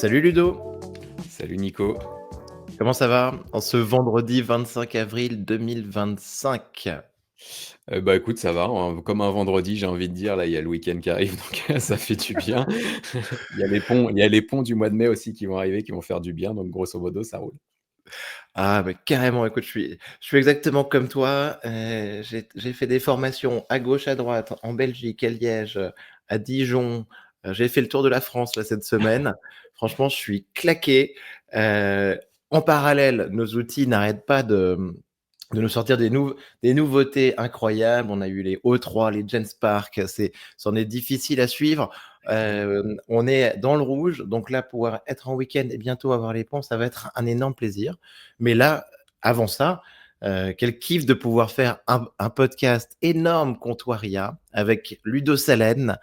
Salut Ludo, Salut Nico. comment ça va en ce vendredi 25 avril 2025? Bah, écoute, ça va, hein, comme un vendredi, j'ai envie de dire. Là, il y a le week-end qui arrive, donc ça fait du bien. Il y a les ponts du mois de mai aussi qui vont arriver, qui vont faire du bien, donc grosso modo, ça roule. Ah mais carrément, écoute, je suis exactement comme toi, j'ai fait des formations à gauche, à droite, en Belgique, à Liège, à Dijon, j'ai fait le tour de la France là cette semaine. Franchement, je suis claqué, heu, en parallèle, nos outils n'arrêtent pas de nous sortir des nouveautés incroyables. On a eu les O3, les Genspark, c'en est difficile à suivre. On est dans le rouge, donc là, pouvoir être en week-end et bientôt avoir les ponts, ça va être un énorme plaisir. Mais là, avant ça, quel kiff de pouvoir faire un podcast énorme contre IA avec Ludo Salen,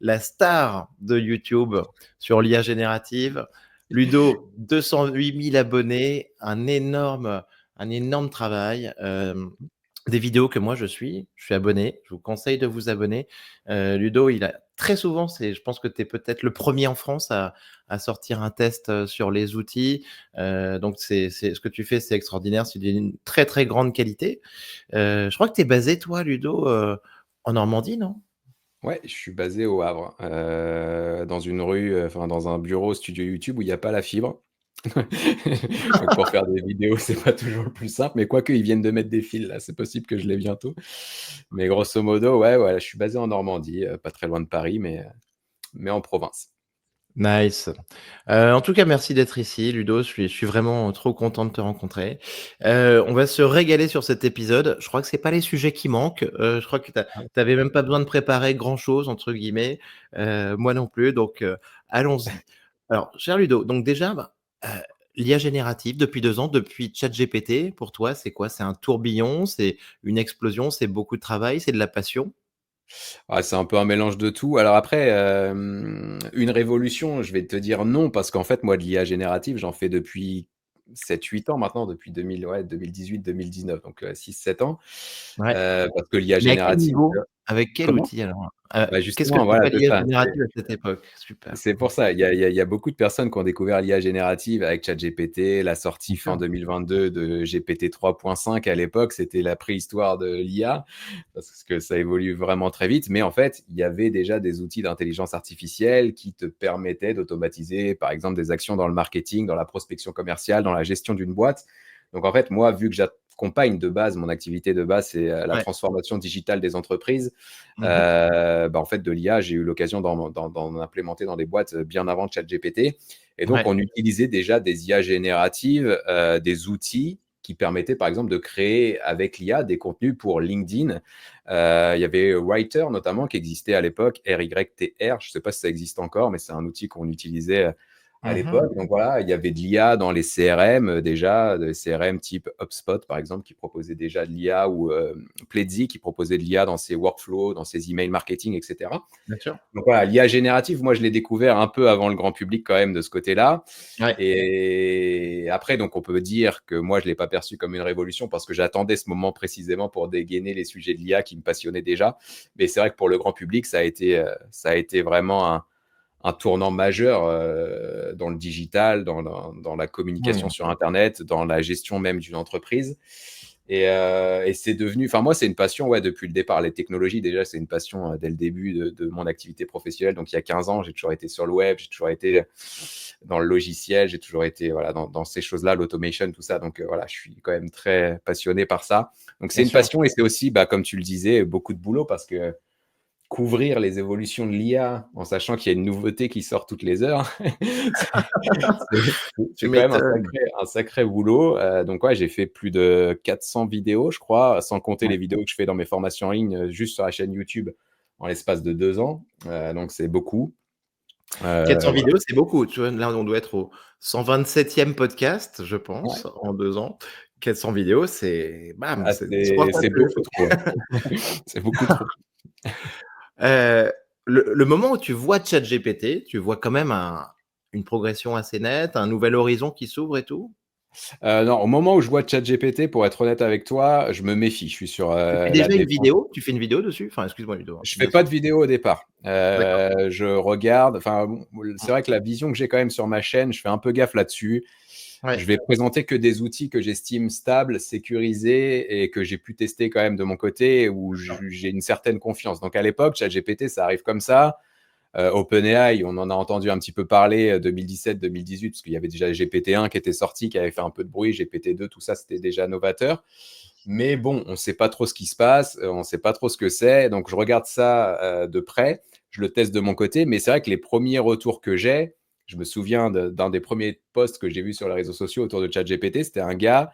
la star de YouTube sur l'IA générative. Ludo, 208 000 abonnés, un énorme travail. Des vidéos que moi je suis abonné, je vous conseille de vous abonner. Ludo, il a très souvent, je pense que tu es peut-être le premier en France à sortir un test sur les outils. Donc, ce que tu fais, c'est extraordinaire, c'est d'une très très grande qualité. Je crois que tu es basé, toi, Ludo, en Normandie, non? Ouais, je suis basé au Havre, dans une rue, enfin dans un bureau studio YouTube où il y a pas la fibre. Donc pour faire des vidéos, c'est pas toujours le plus simple, mais quoique ils viennent de mettre des fils là, c'est possible que je l'ai bientôt. Mais grosso modo, ouais, ouais, je suis basé en Normandie, pas très loin de Paris, mais en province. Nice. En tout cas, merci d'être ici, Ludo. Je suis vraiment trop content de te rencontrer. On va se régaler sur cet épisode. Je crois que c'est pas les sujets qui manquent. Je crois que tu même pas besoin de préparer grand-chose, entre guillemets. Moi non plus, donc allons-y. Alors, cher Ludo, donc déjà, l'IA générative depuis 2 ans, depuis ChatGPT, pour toi, c'est quoi? C'est un tourbillon? C'est une explosion? C'est beaucoup de travail? C'est de la passion? Ah, c'est un peu un mélange de tout. Alors après, une révolution, je vais te dire non, parce qu'en fait, moi, de l'IA générative, j'en fais depuis 7-8 ans maintenant, depuis 2000, ouais, 2018-2019, donc 6-7 ans. Ouais. Parce que l'IA Mais à quel générative, niveau? Avec quel comment? outil alors? Bah, Qu'est-ce que justement, c'est voilà, quoi c'est l'IA ça. générative à cette époque? Super. C'est pour ça, il y a beaucoup de personnes qui ont découvert l'IA générative avec ChatGPT, la sortie Bien fin sûr. 2022 de GPT 3.5 à l'époque, c'était la préhistoire de l'IA, parce que ça évolue vraiment très vite. Mais en fait, il y avait déjà des outils d'intelligence artificielle qui te permettaient d'automatiser, par exemple, des actions dans le marketing, dans la prospection commerciale, dans la gestion d'une boîte. Donc en fait, moi, vu que j'accompagne de base, mon activité de base, c'est la Ouais. transformation digitale des entreprises. Mmh. Bah, en fait, de l'IA, j'ai eu l'occasion d'en implémenter dans des boîtes bien avant ChatGPT. Et donc, Ouais. on utilisait déjà des IA génératives, des outils qui permettaient, par exemple, de créer avec l'IA des contenus pour LinkedIn. Il y avait Writer, notamment, qui existait à l'époque, RYTR. Je ne sais pas si ça existe encore, mais c'est un outil qu'on utilisait à Mmh. l'époque. Donc voilà, il y avait de l'IA dans les CRM déjà, des CRM type HubSpot par exemple, qui proposait déjà de l'IA, ou Pledzi qui proposait de l'IA dans ses workflows, dans ses emails marketing, etc. Bien sûr. Donc voilà, l'IA générative, moi je l'ai découvert un peu avant le grand public quand même de ce côté-là. Ouais. Et après, donc on peut dire que moi je ne l'ai pas perçu comme une révolution parce que j'attendais ce moment précisément pour dégainer les sujets de l'IA qui me passionnaient déjà. Mais c'est vrai que pour le grand public, ça a été vraiment un tournant majeur dans le digital, dans la communication Mmh. sur Internet, dans la gestion même d'une entreprise. Et c'est devenu, enfin moi c'est une passion, ouais, depuis le départ. Les technologies déjà c'est une passion dès le début de mon activité professionnelle. Donc il y a 15 ans, j'ai toujours été sur le web, j'ai toujours été dans le logiciel, j'ai toujours été voilà, dans ces choses-là, l'automation, tout ça. Donc voilà, je suis quand même très passionné par ça. Donc c'est Bien une sûr. passion et c'est aussi, bah, comme tu le disais, beaucoup de boulot parce que couvrir les évolutions de l'IA en sachant qu'il y a une nouveauté qui sort toutes les heures, c'est Tu c'est quand même un m'étonnes. sacré, un sacré boulot. Donc ouais, j'ai fait plus de 400 vidéos, je crois, sans compter Ouais. les vidéos que je fais dans mes formations en ligne, juste sur la chaîne YouTube en l'espace de 2 ans. Donc c'est beaucoup. 400 Voilà. vidéos, c'est beaucoup. Tu vois? Là, on doit être au 127e podcast, je Ouais. pense, en 2 ans. 400 vidéos, c'est bam, Ah, c'est 3 fois c'est plus. beaucoup trop, ouais. C'est beaucoup trop. Heu, le moment où tu vois ChatGPT, tu vois quand même une progression assez nette, un nouvel horizon qui s'ouvre et tout? Non, au moment où je vois ChatGPT, pour être honnête avec toi, je me méfie. Je suis sur Tu fais la déjà une défense. vidéo? Tu fais une vidéo dessus? Enfin, excuse-moi Ludo, hein, Je fais bien pas sûr. de vidéo au départ. D'accord. Je regarde. Enfin, bon, c'est Mmh. vrai que la vision que j'ai quand même sur ma chaîne, je fais un peu gaffe là-dessus. Ouais. Je vais présenter que des outils que j'estime stables, sécurisés et que j'ai pu tester quand même de mon côté, où D'accord. j'ai une certaine confiance. Donc à l'époque, ChatGPT, ça arrive comme ça. OpenAI, on en a entendu un petit peu parler 2017-2018, parce qu'il y avait déjà GPT-1 qui était sorti, qui avait fait un peu de bruit, GPT-2, tout ça, c'était déjà novateur. Mais bon, on ne sait pas trop ce qui se passe, on ne sait pas trop ce que c'est. Donc, je regarde ça de près, je le teste de mon côté. Mais c'est vrai que les premiers retours que j'ai, je me souviens d'un des premiers posts que j'ai vu sur les réseaux sociaux autour de ChatGPT, c'était un gars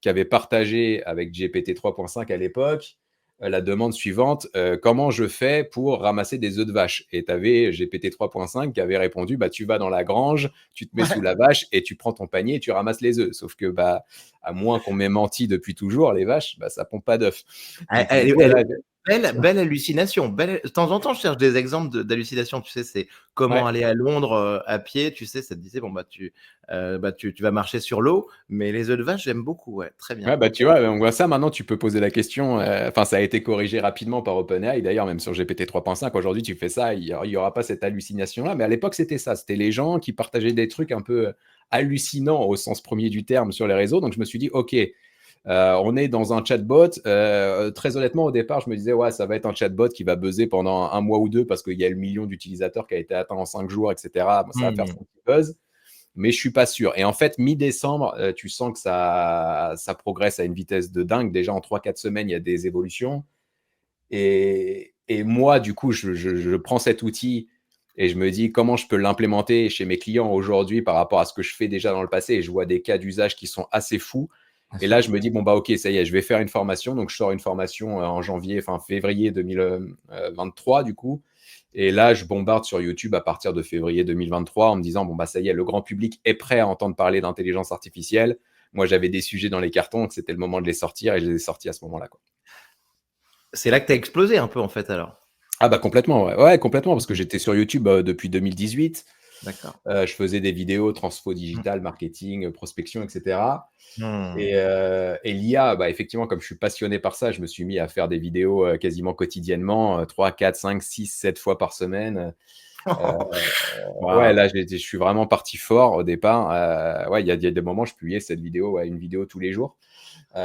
qui avait partagé avec GPT 3.5 à l'époque la demande suivante, comment je fais pour ramasser des œufs de vache? Et tu avais GPT 3.5 qui avait répondu, bah, tu vas dans la grange, tu te mets sous Ouais. la vache et tu prends ton panier et tu ramasses les œufs. Sauf que, bah, à moins qu'on m'ait menti depuis toujours, les vaches, bah, ça pompe pas d'œufs. Elle Donc, elle est voilà. belle hallucination, belle de temps en temps, je cherche des exemples d'hallucinations, tu sais? C'est comment Ouais. aller à Londres, à pied, tu sais? Ça te disait, bon, bah, tu vas marcher sur l'eau, mais les œufs de vache, j'aime beaucoup, ouais, très bien. Ouais, bah, tu vois, on voit ça maintenant, tu peux poser la question. Enfin, ça a été corrigé rapidement par OpenAI. D'ailleurs, même sur GPT 3.5, aujourd'hui, tu fais ça, il y aura pas cette hallucination-là. Mais à l'époque, c'était ça. C'était les gens qui partageaient des trucs un peu hallucinants au sens premier du terme sur les réseaux. Donc, je me suis dit, OK, on est dans un chatbot. Très honnêtement, au départ, je me disais, ouais, ça va être un chatbot qui va buzzer pendant un mois ou deux parce qu'il y a le million d'utilisateurs qui a été atteint en 5 jours, etc. Bon, ça va faire Mmh. son petit buzz, mais je suis pas sûr. Et en fait, mi-décembre, tu sens que ça progresse à une vitesse de dingue. Déjà, en 3-4 semaines, il y a des évolutions. Et moi, du coup, je prends cet outil et je me dis comment je peux l'implémenter chez mes clients aujourd'hui par rapport à ce que je fais déjà dans le passé. Et je vois des cas d'usage qui sont assez fous. Bien Et là, sûr. je me dis, bon, bah, ok, ça y est, je vais faire une formation. Donc, je sors une formation en janvier, enfin février 2023, du coup. Et là, je bombarde sur YouTube à partir de février 2023 en me disant, bon, bah, ça y est, le grand public est prêt à entendre parler d'intelligence artificielle. Moi, j'avais des sujets dans les cartons, donc c'était le moment de les sortir et je les ai sortis à ce moment-là, quoi. C'est là que tu as explosé un peu, en fait, alors? Ah bah complètement, ouais. Ouais, complètement, parce que Mmh. j'étais sur YouTube depuis 2018. D'accord. Je faisais des vidéos transfo Mmh. digital, marketing, prospection, etc. Mmh. Et l'IA, bah, effectivement, comme je suis passionné par ça, je me suis mis à faire des vidéos quasiment quotidiennement, 3, 4, 5, 6, 7 fois par semaine. Euh, ouais, Waouh! là, je suis vraiment parti fort au départ. Ouais, il y a des moments, je publiais cette vidéo, ouais, une vidéo tous les jours. Et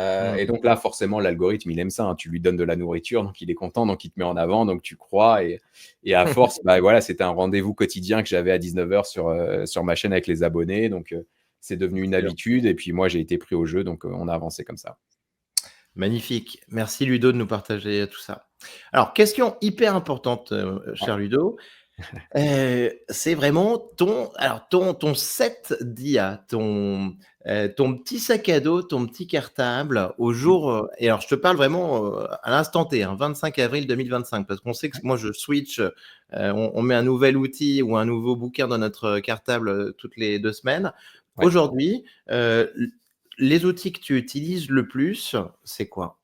Mmh. donc là, forcément, l'algorithme, il aime ça, hein. Tu lui donnes de la nourriture, donc il est content, donc il te met en avant, donc tu crois. Et à force, bah, voilà, c'était un rendez-vous quotidien que j'avais à 19h sur ma chaîne avec les abonnés. Donc c'est devenu une Excellent. habitude. Et puis moi, j'ai été pris au jeu, donc on a avancé comme ça. Magnifique. Merci Ludo de nous partager tout ça. Alors, question hyper importante, Ouais. cher Ludo. C'est vraiment ton set d'IA, ton petit sac à dos, ton petit cartable au Mmh. jour, et alors je te parle vraiment, à l'instant T, hein, 25 avril 2025, parce qu'on sait que Ouais. moi je switch, on met un nouvel outil ou un nouveau bouquin dans notre cartable, toutes les 2 semaines. Ouais. Aujourd'hui, l les outils que tu utilises le plus, c'est quoi?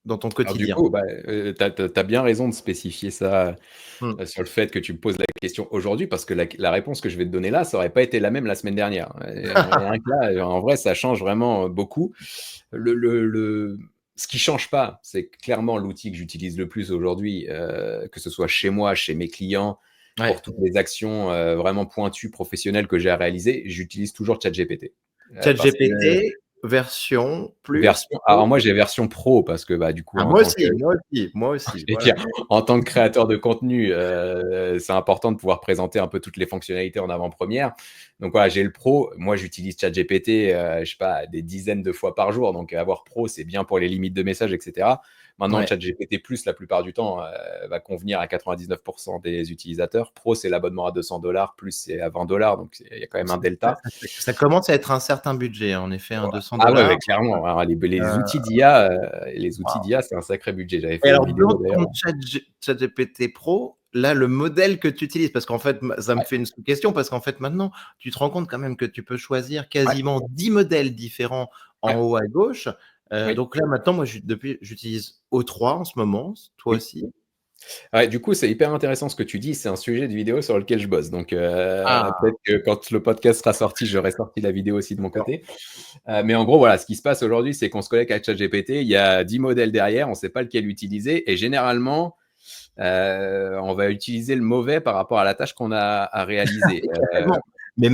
Dans ton Alors du quotidien? coup, bah, tu as bien raison de spécifier ça, Mmh. sur le fait que tu me poses la question aujourd'hui, parce que la réponse que je vais te donner là, ça aurait pas été la même la semaine dernière. Rien que là, en vrai, ça change vraiment, beaucoup. Ce qui change pas, c'est clairement l'outil que j'utilise le plus aujourd'hui, que ce soit chez moi, chez mes clients, pour Ouais. toutes les actions, vraiment pointues, professionnelles que j'ai à réaliser, j'utilise toujours ChatGPT. Parce que ChatGPT version plus version alors pro. moi j'ai version pro parce que, bah, du coup Ah en moi tant que aussi, moi aussi, moi aussi, j'allais voilà. dire, en tant que créateur de contenu, c'est important de pouvoir présenter un peu toutes les fonctionnalités en avant-première. Donc voilà, j'ai le pro. Moi, j'utilise ChatGPT, je sais pas, des dizaines de fois par jour. Donc avoir pro, c'est bien pour les limites de messages, et cetera. Maintenant, Ouais. ChatGPT+, la plupart du temps, va convenir à 99 des utilisateurs. Pro, c'est l'abonnement à 200 $, plus c'est à 20 $, donc il y a quand même un delta. Ça commence à être un certain budget, en effet, hein, Ouais. 200 Ah ouais, $. ouais, clairement, hein, les Heu, outils d'IA, waouh. c'est un sacré budget. J'avais Et fait une alors vidéo dans ton d'ailleurs. ChatGPT Pro, là, le modèle que tu utilises, parce qu'en fait, ça me Ouais, fait une sous-question, parce qu'en fait, maintenant, tu te rends compte quand même que tu peux choisir ouais, quasiment 10 modèles différents en ouais, haut à gauche. oui. Donc là, maintenant, moi, j'utilise O3 en ce moment, toi Oui. aussi? Ouais, du coup, c'est hyper intéressant ce que tu dis. C'est un sujet de vidéo sur lequel je bosse. Donc, Ah, peut-être que quand le podcast sera sorti, j'aurai sorti la vidéo aussi de mon d'accord. côté. Mais en gros, voilà, ce qui se passe aujourd'hui, c'est qu'on se connecte à ChatGPT. Il y a 10 modèles derrière, on ne sait pas lequel utiliser. Et généralement, on va utiliser le mauvais par rapport à la tâche qu'on a à réaliser. Mais carrément. Mais Là,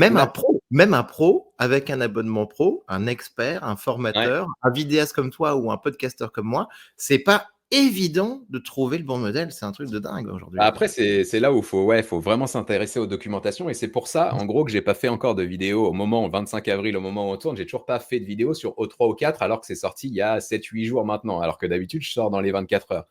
même un pro avec un abonnement pro, un expert, un ouais. formateur, un vidéaste comme toi ou un podcasteur comme moi, c'est pas évident de trouver le bon modèle. C'est un truc de dingue Bah, aujourd'hui, quoi. après, c'est là où faut vraiment s'intéresser aux documentations. Et c'est pour ça, en gros, que j'ai pas fait encore de vidéo au moment, au 25 avril, au moment où on tourne. J'ai toujours pas fait de vidéo sur O3 ou 4, alors que c'est sorti il y a 7-8 jours maintenant. Alors que d'habitude, je sors dans les 24 heures. Mmh.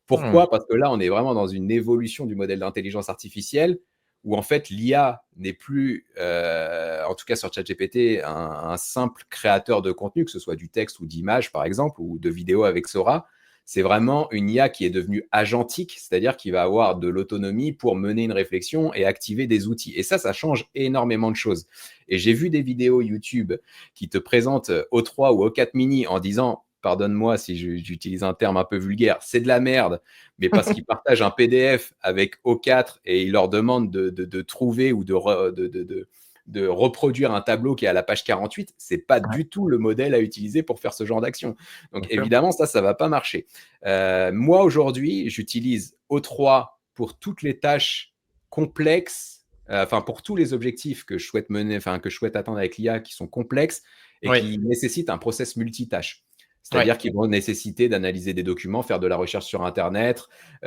Pourquoi? Parce que là, on est vraiment dans une évolution du modèle d'intelligence artificielle où en fait l'IA n'est plus, en tout cas sur ChatGPT, un simple créateur de contenu, que ce soit du texte ou d'images par exemple, ou de vidéos avec Sora. C'est vraiment une IA qui est devenue agentique, c'est-à-dire qui va avoir de l'autonomie pour mener une réflexion et activer des outils. Et ça change énormément de choses. Et j'ai vu des vidéos YouTube qui te présentent O3 ou O4 mini en disant, pardonne-moi si j'utilise un terme un peu vulgaire, c'est de la merde, mais parce qu'ils partagent un PDF avec O4 et ils leur demandent de trouver ou de reproduire un tableau qui est à la page 48, c'est pas Ouais, du tout le modèle à utiliser pour faire ce genre d'action. Donc bien sûr. évidemment, ça va pas marcher. Moi, aujourd'hui, j'utilise O3 pour toutes les tâches complexes, enfin pour tous les objectifs que je souhaite mener, enfin que je souhaite atteindre avec l'IA qui sont complexes et Oui, qui nécessitent un process multitâche. ouais, C'est-à-dire qu'ils vont nécessiter d'analyser des documents, faire de la recherche sur Internet, de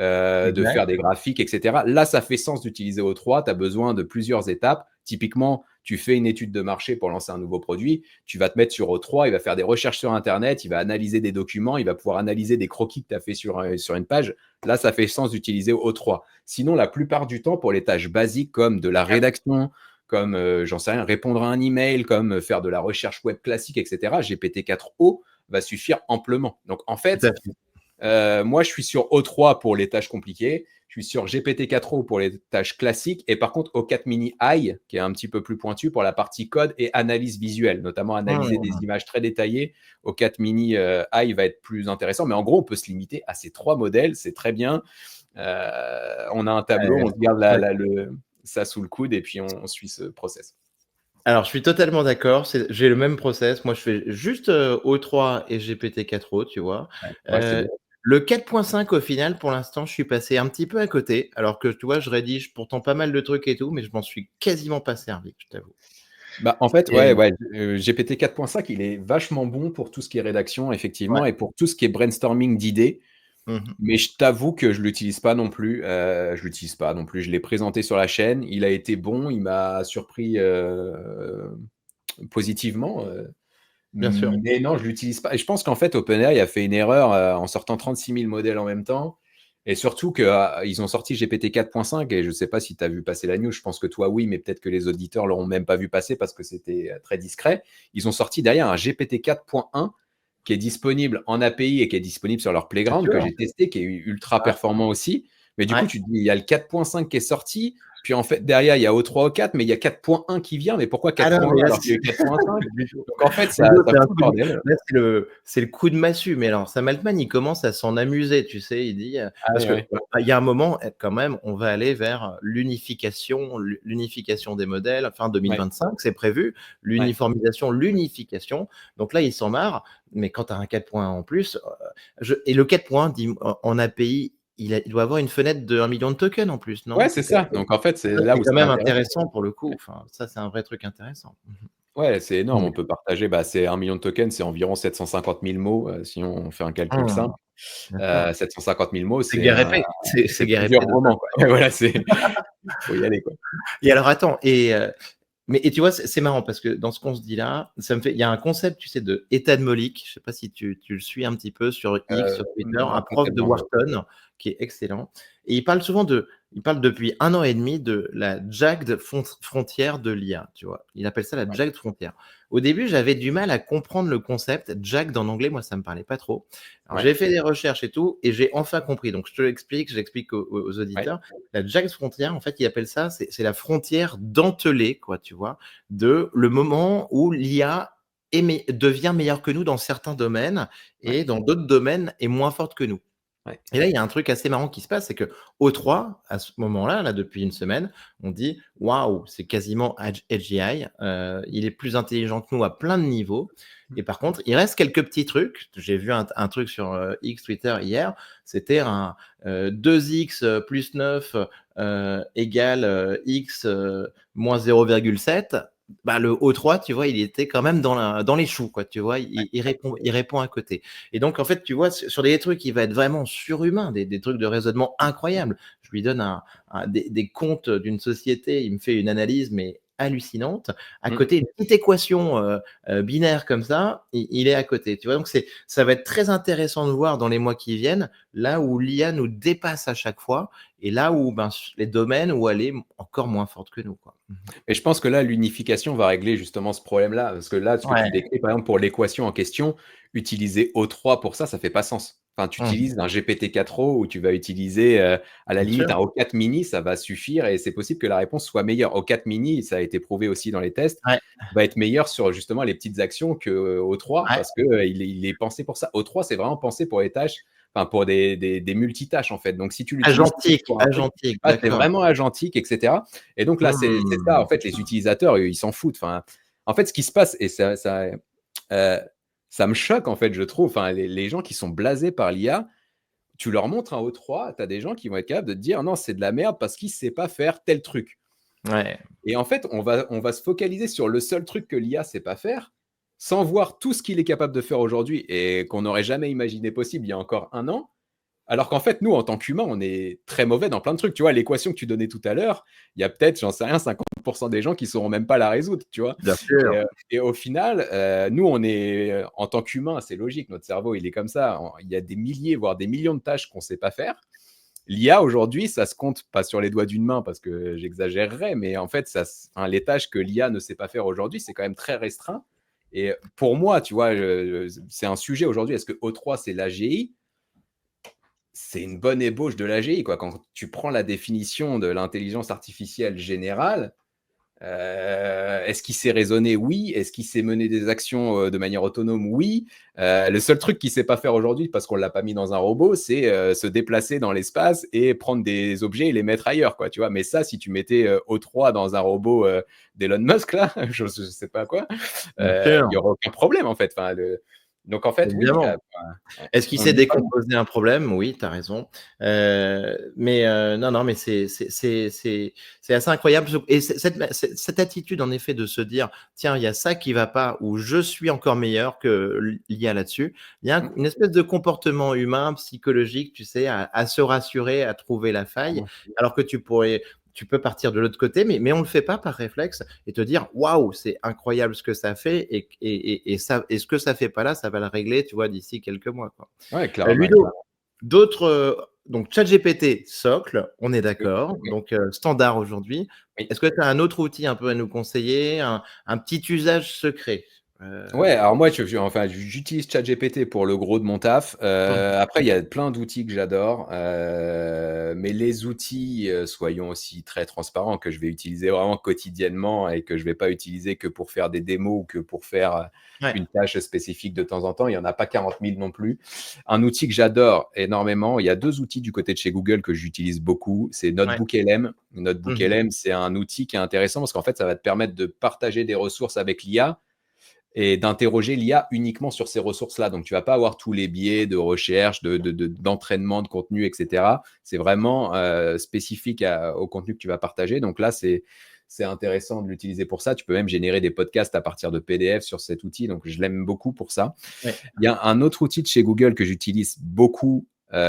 faire exact. des graphiques, etc. Là, ça fait sens d'utiliser O3. Tu as besoin de plusieurs étapes. Typiquement, tu fais une étude de marché pour lancer un nouveau produit. Tu vas te mettre sur O3, il va faire des recherches sur Internet, il va analyser des documents, il va pouvoir analyser des croquis que tu as fait sur une page. Là, ça fait sens d'utiliser O3. Sinon, la plupart du temps, pour les tâches basiques comme de la rédaction, comme, j'en sais rien, répondre à un email, comme faire de la recherche web classique, etc., GPT-4o va suffire amplement. Donc, en Tout à fait, fait. moi, je suis sur O3 pour les tâches compliquées. Je suis sur GPT-4o pour les tâches classiques. Et par contre, O4 Mini AI, qui est un petit peu plus pointu pour la partie code et analyse visuelle, notamment analyser des Mmh. images très détaillées. O4 Mini AI va être plus intéressant. Mais en gros, on peut se limiter à ces trois modèles. C'est très bien. On a un tableau, on se garde Ouais. ça sous le coude et puis on suit ce process. Alors, je suis totalement d'accord, j'ai le même process. Moi, je fais juste, O3 et GPT-4o, tu vois? Ouais, ouais c'est Heu, bien. le 4.5 au final, pour l'instant, je suis passé un petit peu à côté, alors que, tu vois, je rédige pourtant pas mal de trucs et tout, mais je m'en suis quasiment pas servi, je t'avoue. Bah, en fait, Et ouais, GPT 4.5, il est vachement bon pour tout ce qui est rédaction, ouais. effectivement, et pour tout ce qui est brainstorming d'idées. Mmh mh. Mais je t'avoue que je l'utilise pas non plus. Je l'utilise pas non plus. Je l'ai présenté sur la chaîne. Il a été bon. Il m'a surpris positivement. Bien sûr. Mais non, je l'utilise pas. Et je pense qu'en fait, OpenAI a fait une erreur en sortant 36 000 modèles en même temps. Et surtout qu'ils ont sorti GPT 4.5 et je ne sais pas si tu as vu passer la news, je pense que toi oui, mais peut-être que les auditeurs l'auront même pas vu passer parce que c'était très discret. Ils ont sorti derrière un GPT 4.1 qui est disponible en API et qui est disponible sur leur Bien Playground que sûr. j'ai testé, qui est ultra Ouais. performant aussi. Mais du coup, Ouais. tu te dis, il y a le 4.5 qui est sorti, puis en fait, derrière, il y a O3, O4, mais il y a 4.1 qui vient. Mais pourquoi Ah non, 4.1 mais là, alors qu'il y a c'est eu 4.5? du tout. Donc en fait, Mais ça, l'autre, ça c'est un fout le coup de bordel. là, c'est le coup de massue, mais alors Sam Altman, il commence à s'en amuser, tu sais? Il dit, Ah parce oui, que, oui. il y a un moment, quand même, on va aller vers l'unification des modèles, fin Ouais, 2025, c'est prévu. ouais. L'unification. Donc là, il s'en marre, mais quand tu as un 4.1 en plus, je et le 4.1 dit en API, il doit avoir une fenêtre de 1 million de tokens en plus, non? Ouais, C'est c'est quand ça. Donc en fait, c'est ça, là c'est où quand c'est même intéressant. intéressant pour le coup. Enfin, ça, c'est un vrai truc intéressant. Ouais, c'est énorme. Mmh. On peut partager, bah, c'est 1 million de tokens, c'est environ 750 000 mots, si on fait un calcul Mmh. simple. Bien sûr. 750 000 mots, C'est guerre épée, c'est c'est guerre plusieurs épée de ça. romans, quoi. Voilà, faut y aller, quoi. Et alors attends mais tu vois, c'est marrant parce que dans ce qu'on se dit là, ça me fait il y a un concept, tu sais, de Ethan Mollick, je sais pas si tu le suis un petit peu sur X, sur Twitter, Non, un pas prof de tellement, non. Wharton qui est excellent et il parle depuis 1 an et demi de la jagged frontière de l'IA, tu vois? Il appelle ça la Ouais, jagged frontière. Au début, j'avais du mal à comprendre le concept. Jagged en anglais, moi, ça me parlait pas trop. Alors ouais, j'ai fait des recherches et tout et j'ai enfin compris. Donc je te l'explique, j'explique aux ouais, auditeurs. La jagged frontière, en fait, il appelle ça, c'est la frontière dentelée, quoi, tu vois? De le moment où l'IA devient meilleure que nous dans certains domaines ouais. et dans d'autres domaines est moins forte que nous. Ouais. Et là, il y a un truc assez marrant qui se passe, c'est que O3, à ce moment-là, là, depuis une semaine, on dit: «Waouh, c'est quasiment AGI, il est plus intelligent que nous à plein de niveaux» et par contre, il reste quelques petits trucs. J'ai vu un truc sur, X, Twitter hier, c'était un, 2x plus 9 égale, x moins 0,7. Bah, le O3, tu vois, il était quand même dans les choux, quoi, tu vois? Il répond à côté. Et donc, en fait, tu vois, sur des trucs qui va être vraiment surhumains, des trucs de raisonnement incroyables. Je lui donne des comptes d'une société, il me fait une analyse, mais hallucinante. À Mmh. côté, une petite équation binaire comme ça, il est à côté. Tu vois, donc ça va être très intéressant de voir dans les mois qui viennent, là où l'IA nous dépasse à chaque fois, et là où ben, les domaines où elle est encore moins forte que nous, quoi. Et je pense que là, l'unification va régler justement ce problème-là. Parce que là, ce que tu Ouais, décris, par exemple, pour l'équation en question, utiliser O3 pour ça fait pas sens. Enfin, tu mmh, utilises un GPT-4o ou tu vas utiliser, à la bien limite, sûr. un O4 mini, ça va suffire et c'est possible que la réponse soit meilleure. O4 mini, ça a été prouvé aussi dans les tests, Ouais, va être meilleur sur justement les petites actions que O3 ouais. parce que, il est pensé pour ça. O3, c'est vraiment pensé pour les tâches, enfin pour des multitâches en fait. Donc si tu l'utilises Agentique, pour un truc, agentique, ah, c'est d'accord. vraiment agentique, etc. Et donc là, c'est ça, Mmh. en fait, les utilisateurs, ils s'en foutent. Enfin, en fait, ce qui se passe, et euh, ça me choque, en fait, je trouve, enfin, les gens qui sont blasés par l'IA, tu leur montres un O3, tu as des gens qui vont être capables de te dire non, c'est de la merde parce qu'il ne sait pas faire tel truc. Ouais, Et en fait, on va se focaliser sur le seul truc que l'IA ne sait pas faire, sans voir tout ce qu'il est capable de faire aujourd'hui et qu'on n'aurait jamais imaginé possible il y a encore un an. Alors qu'en fait, nous, en tant qu'humains, on est très mauvais dans plein de trucs. Tu vois, l'équation que tu donnais tout à l'heure, il y a peut-être, j'en sais rien, 50% des gens qui ne sauront même pas la résoudre, tu vois. bien Et, sûr. et au final, nous, on est, en tant qu'humains, c'est logique, notre cerveau, il est comme ça. Il y a des milliers, voire des millions de tâches qu'on ne sait pas faire. L'IA, aujourd'hui, ça se compte pas sur les doigts d'une main parce que j'exagérerais, mais en fait, enfin, les tâches que l'IA ne sait pas faire aujourd'hui, c'est quand même très restreint. Et pour moi, tu vois, c'est un sujet aujourd'hui. Est-ce que O3, c'est l'AGI? C'est une bonne ébauche de l'AGI, quoi. Quand tu prends la définition de l'intelligence artificielle générale, est-ce qu'il sait raisonner? Oui. Est-ce qu'il sait mener des actions de manière autonome? Oui. Le seul truc qu'il ne sait pas faire aujourd'hui, parce qu'on ne l'a pas mis dans un robot, c'est se déplacer dans l'espace et prendre des objets et les mettre ailleurs, quoi, tu vois. Mais ça, si tu mettais O3 dans un robot d'Elon Musk, là, je ne sais pas quoi, Bien il sûr, n'y aurait aucun problème, en fait. Enfin, donc, en fait, oui, évidemment. Est-ce qu'il on sait n'y est pas. décomposer un problème? Oui, tu as raison. Mais non, non, mais c'est assez incroyable et cette attitude en effet de se dire: «Tiens, il y a ça qui va pas ou je suis encore meilleur que l'IA là-dessus». Il y a une espèce de comportement humain, psychologique, tu sais, à se rassurer, à trouver la faille, alors que tu peux partir de l'autre côté, mais on le fait pas par réflexe et te dire: «Waouh, c'est incroyable ce que ça fait et ça et ce que ça fait pas là, ça va le régler, tu vois, d'ici quelques mois, quoi». Ouais, clairement. Ludo, d'autres, donc ChatGPT, socle, on est Oui, d'accord, oui, donc standard aujourd'hui. oui. Est-ce que tu as un autre outil un peu à nous conseiller, un petit usage secret? Heu, Ouais, alors moi, enfin, j'utilise ChatGPT pour le gros de mon taf. mmh, Après, il y a plein d'outils que j'adore, mais les outils, soyons aussi très transparents, que je vais utiliser vraiment quotidiennement et que je vais pas utiliser que pour faire des démos ou que pour faire ouais, une tâche spécifique de temps en temps. Il y en a pas 40 000 non plus. Un outil que j'adore énormément, il y a deux outils du côté de chez Google que j'utilise beaucoup. C'est ouais. Notebook LM. Notebook Mmh. LM, c'est un outil qui est intéressant parce qu'en fait, ça va te permettre de partager des ressources avec l'IA et d'interroger l'IA uniquement sur ces ressources-là. Donc, tu vas pas avoir tous les biais de recherche, d'entraînement de contenu, etc. C'est vraiment spécifique au contenu que tu vas partager. Donc là, c'est intéressant de l'utiliser pour ça. Tu peux même générer des podcasts à partir de PDF sur cet outil. Donc, je l'aime beaucoup pour ça. Ouais, Il y a un autre outil de chez Google que j'utilise beaucoup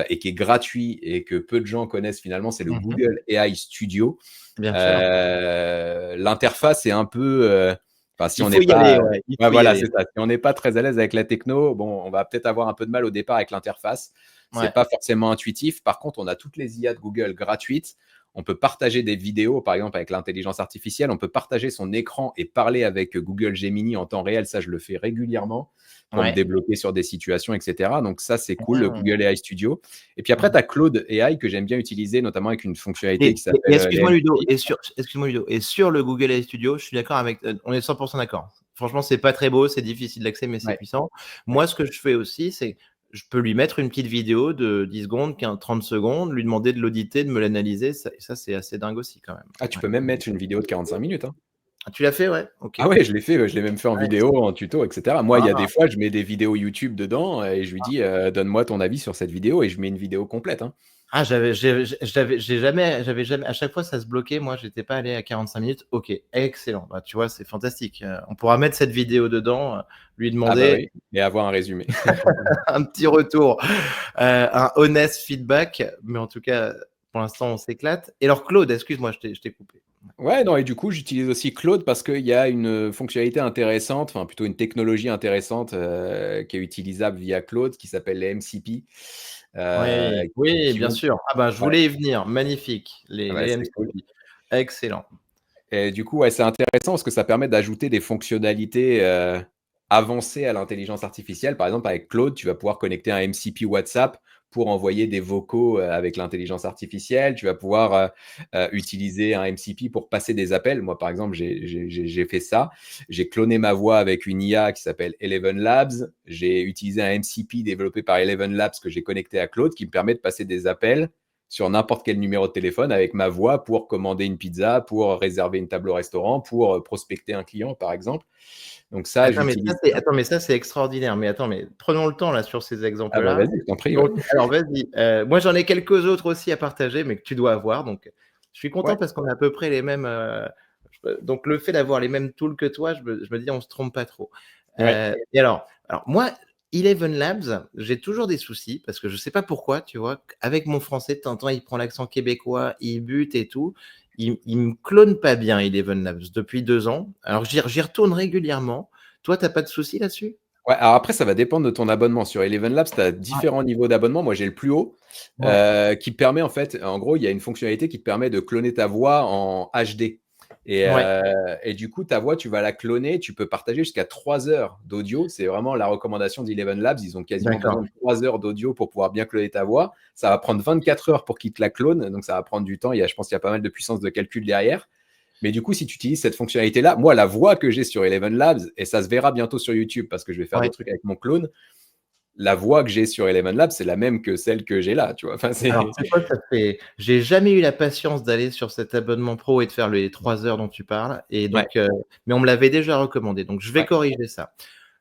et qui est gratuit et que peu de gens connaissent finalement, c'est le mmh, Google AI Studio. bien sûr. L'interface est un peu, enfin, si Il on faut n'est y pas, aller, ouais, il ouais, faut y voilà, aller. c'est ça. Si on n'est pas très à l'aise avec la techno, bon, on va peut-être avoir un peu de mal au départ avec l'interface. C'est Ouais. pas forcément intuitif. Par contre, on a toutes les IA de Google gratuites. On peut partager des vidéos, par exemple, avec l'intelligence artificielle. On peut partager son écran et parler avec Google Gemini en temps réel. Ça, je le fais régulièrement pour me Ouais. débloquer sur des situations, etc. Donc ça, c'est cool, le Mmh. Google AI Studio. Et puis après, Mmh. tu as Claude AI que j'aime bien utiliser, notamment avec une fonctionnalité Et qui et s'appelle excuse-moi les Ludo, MCP. et sur le Google AI Studio, je suis d'accord avec, on est 100 d'accord. Franchement, c'est pas très beau, c'est difficile d'accès, mais c'est Ouais, puissant. ouais. Moi, ce que je fais aussi, c'est je peux lui mettre une petite vidéo de 10 secondes, 15, 30 secondes, lui demander de l'auditer, de me l'analyser. Ça, c'est assez dingue aussi quand même. Ah, tu Ouais. peux même mettre une vidéo de 45 minutes, hein. Ah, tu l'as fait? Ouais? OK. Ah ouais, je l'ai fait, je l'ai même fait en Ouais. vidéo, en tuto, et cetera. Moi, il y a Ah! des fois, je mets des vidéos YouTube dedans et je lui dis: «Donne-moi ton avis sur cette vidéo» et je mets une vidéo complète, hein. Ah, j'avais jamais à chaque fois ça se bloquait, moi j'étais pas allé à 45 minutes. OK, excellent. Bah, tu vois, c'est fantastique, on pourra mettre cette vidéo dedans, lui Ah bah demander oui, et avoir un résumé. un petit retour, un honest feedback, mais en tout cas, pour l'instant, on s'éclate. Et alors Claude, excuse-moi, je t'ai coupé. Ouais, non et du coup, j'utilise aussi Claude parce qu'il y a une fonctionnalité intéressante, enfin plutôt une technologie intéressante, qui est utilisable via Claude qui s'appelle les MCP, Oui, oui, qui bien vont sûr. Ah bah, je ouais, voulais y venir, magnifique, ouais, les c'est cool. MCP. Excellent. Et du coup, ouais, c'est intéressant parce que ça permet d'ajouter des fonctionnalités, avancées à l'intelligence artificielle. Par exemple, avec Claude, tu vas pouvoir connecter un MCP WhatsApp pour envoyer des vocaux, avec l'intelligence artificielle. Tu vas pouvoir, utiliser un MCP pour passer des appels. Moi, par exemple, j'ai fait ça. J'ai cloné ma voix avec une IA qui s'appelle Eleven Labs. J'ai utilisé un MCP développé par Eleven Labs que j'ai connecté à Claude qui me permet de passer des appels sur n'importe quel numéro de téléphone avec ma voix pour commander une pizza, pour réserver une table au restaurant, pour prospecter un client, par exemple. Donc ça, j'utilise ça. Attends, mais ça, c'est extraordinaire. Mais attends, mais prenons le temps là sur ces Ah bah exemples-là. vas-y, je t'en prie, ouais. Donc, alors vas-y, moi j'en ai quelques autres aussi à partager, mais que tu dois avoir. Donc, je suis content Ouais, parce qu'on a à peu près les mêmes. Donc, le fait d'avoir les mêmes tools que toi, je me dis, on se trompe pas trop. ouais. Et alors moi, Eleven Labs, j'ai toujours des soucis parce que je sais pas pourquoi, tu vois, avec mon français, de temps en temps, il prend l'accent québécois, il bute et tout. Il me clone pas bien, Eleven Labs, depuis 2 ans. Alors, j'y retourne régulièrement. Toi, tu as pas de soucis là-dessus? Ouais, alors après, ça va dépendre de ton abonnement. Sur Eleven Labs, tu as Ouais, différents niveaux d'abonnement. Moi, j'ai le plus haut, ouais, qui permet en fait, en gros, il y a une fonctionnalité qui te permet de cloner ta voix en HD. ouais, Et du coup, ta voix, tu vas la cloner, tu peux partager jusqu'à 3 heures d'audio. C'est vraiment la recommandation d'Eleven Labs. Ils ont quasiment besoin d'accord. de 3 heures d'audio pour pouvoir bien cloner ta voix. Ça va prendre 24 heures pour qu'ils te la clonent, donc ça va prendre du temps. Je pense qu'il y a pas mal de puissance de calcul derrière. Mais du coup, si tu utilises cette fonctionnalité-là, moi, la voix que j'ai sur Eleven Labs, et ça se verra bientôt sur YouTube parce que je vais faire des Ouais. trucs avec mon clone, la voix que j'ai sur Eleven Labs, c'est la même que celle que j'ai là, tu vois. Enfin, Alors, c'est c'est quoi, ça fait j'ai jamais eu la patience d'aller sur cet abonnement pro et de faire les 3 heures dont tu parles, et ouais, donc mais on me l'avait déjà recommandé, donc je vais ouais, corriger ça.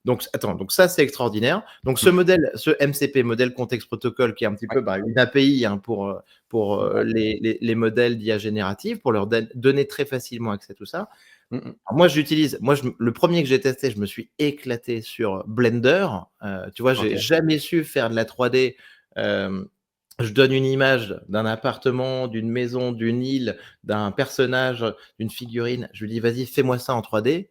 Donc attends, donc ça, c'est extraordinaire. Donc ce mmh, modèle, ce MCP, modèle contexte protocole, qui est un petit ouais, peu, bah, une API, hein, pour, ouais, les modèles d'IA générative, pour leur donner très facilement accès à tout ça. mmh mh, Alors moi, le premier que j'ai testé, je me suis éclaté sur Blender. Tu vois, j'ai OK. jamais su faire de la 3D. Hem, je donne une image d'un appartement, d'une maison, d'une île, d'un personnage, d'une figurine. Je lui dis: «Vas-y, fais-moi ça en 3D».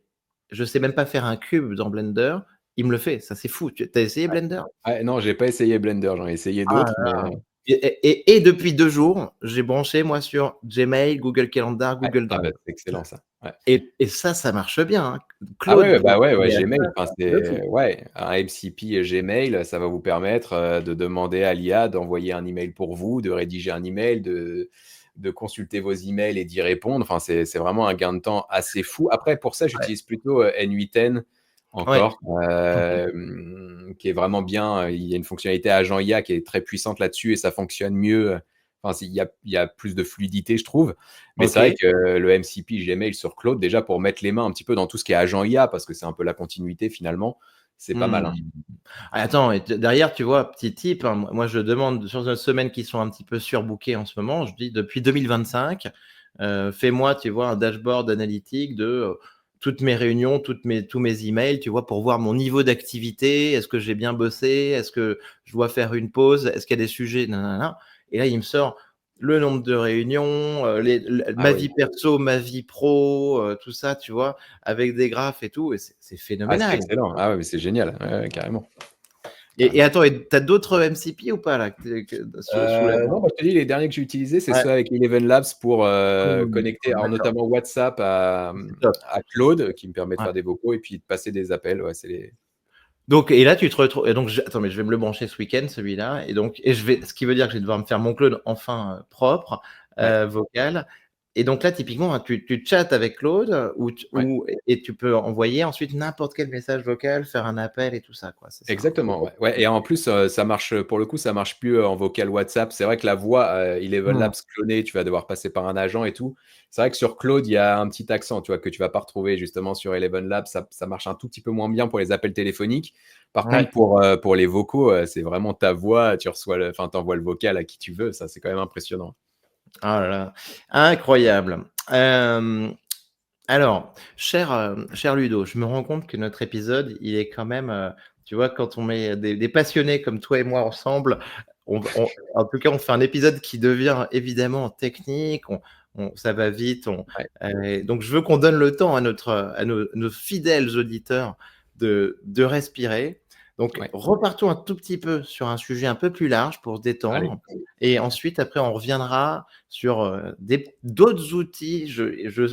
Je sais même pas faire un cube dans Blender. Il me le fait. Ça, c'est fou. Tu as essayé Blender? Ouais, non, j'ai pas essayé Blender, j'en ai essayé Ah d'autres, mais et depuis 2 jours, j'ai branché moi sur Gmail, Google Calendar, ouais, Google ah bah, Drive. c'est excellent ça, ouais. Et ça marche bien, hein. Ah ouais, Claude ouais, pour bah, ouais, ouais, parler à Gmail, ça, enfin, c'est de fou. c'est ouais, un MCP Gmail, ça va vous permettre, de demander à l'IA d'envoyer un email pour vous, de rédiger un email, de consulter vos emails et d'y répondre. Enfin, c'est vraiment un gain de temps assez fou. Après, pour ça, Ouais, j'utilise plutôt, N8N ouais. encore, OK. qui est vraiment bien. Il y a une fonctionnalité agent IA qui est très puissante là-dessus et ça fonctionne mieux, enfin, il y a plus de fluidité, je trouve. Mais c'est vrai OK. que le MCP Gmail sur Claude, déjà pour mettre les mains un petit peu dans tout ce qui est agent IA, parce que c'est un peu la continuité finalement, c'est pas mal, Mmh. hein. Ah, attends, et derrière, tu vois, petit tip, hein, moi je demande sur une semaine qui sont un petit peu surbookées en ce moment, je dis depuis 2025, fais-moi, tu vois, un dashboard analytique de, toutes mes réunions, tous mes emails, tu vois, pour voir mon niveau d'activité. Est-ce que j'ai bien bossé? Est-ce que je dois faire une pause? Est-ce qu'il y a des sujets? Nin. Et là, il me sort le nombre de réunions, Ah ma oui. vie perso, ma vie pro, tout ça, tu vois, avec des graphes et tout, et c'est Ah, c'est phénoménal. excellent. Ah ouais, mais c'est génial. Ouais, ouais, carrément, Et carrément. attends, et tu as d'autres MCP ou pas là que sous la main? Non, bah, je te dis, les derniers que j'ai utilisés, c'est Ouais. ceux avec Eleven Labs pour, Mmh, connecter, alors d'accord, notamment WhatsApp c'est top. à Claude, qui me permet de Ouais. faire des vocaux et puis de passer des appels. Ouais, c'est les Donc, et là, tu te retrouves, et donc attends, mais je vais me le brancher ce week-end celui-là, ce qui veut dire que je vais devoir me faire mon clone enfin, propre, ouais. vocal, et donc là, typiquement, hein, tu chattes avec Claude Ouais. et tu peux envoyer ensuite n'importe quel message vocal, faire un appel et tout ça, quoi, c'est ça, hein? Exactement, ouais. Ouais, et en plus, ça marche, pour le coup, ça marche plus, en vocal WhatsApp. C'est vrai que la voix, Eleven Mmh. Labs clonée, tu vas devoir passer par un agent et tout. C'est vrai que sur Claude, il y a un petit accent, tu vois, que tu vas pas retrouver justement sur Eleven Labs. Ça marche un tout petit peu moins bien pour les appels téléphoniques. Par contre, Ouais. pour les vocaux, c'est vraiment ta voix, tu reçois enfin, tu envoies le vocal à qui tu veux. Ça, c'est quand même impressionnant. Ah là là, incroyable. Alors, cher Ludo, je me rends compte que notre épisode, il est quand même, tu vois, quand on met des passionnés comme toi et moi ensemble, en tout cas, on fait un épisode qui devient évidemment technique, ça va vite, Ouais, donc je veux qu'on donne le temps à nos fidèles auditeurs de respirer. Donc ouais. repartons un tout petit peu sur un sujet un peu plus large pour se Allez. détendre et ensuite après on reviendra sur, d'autres outils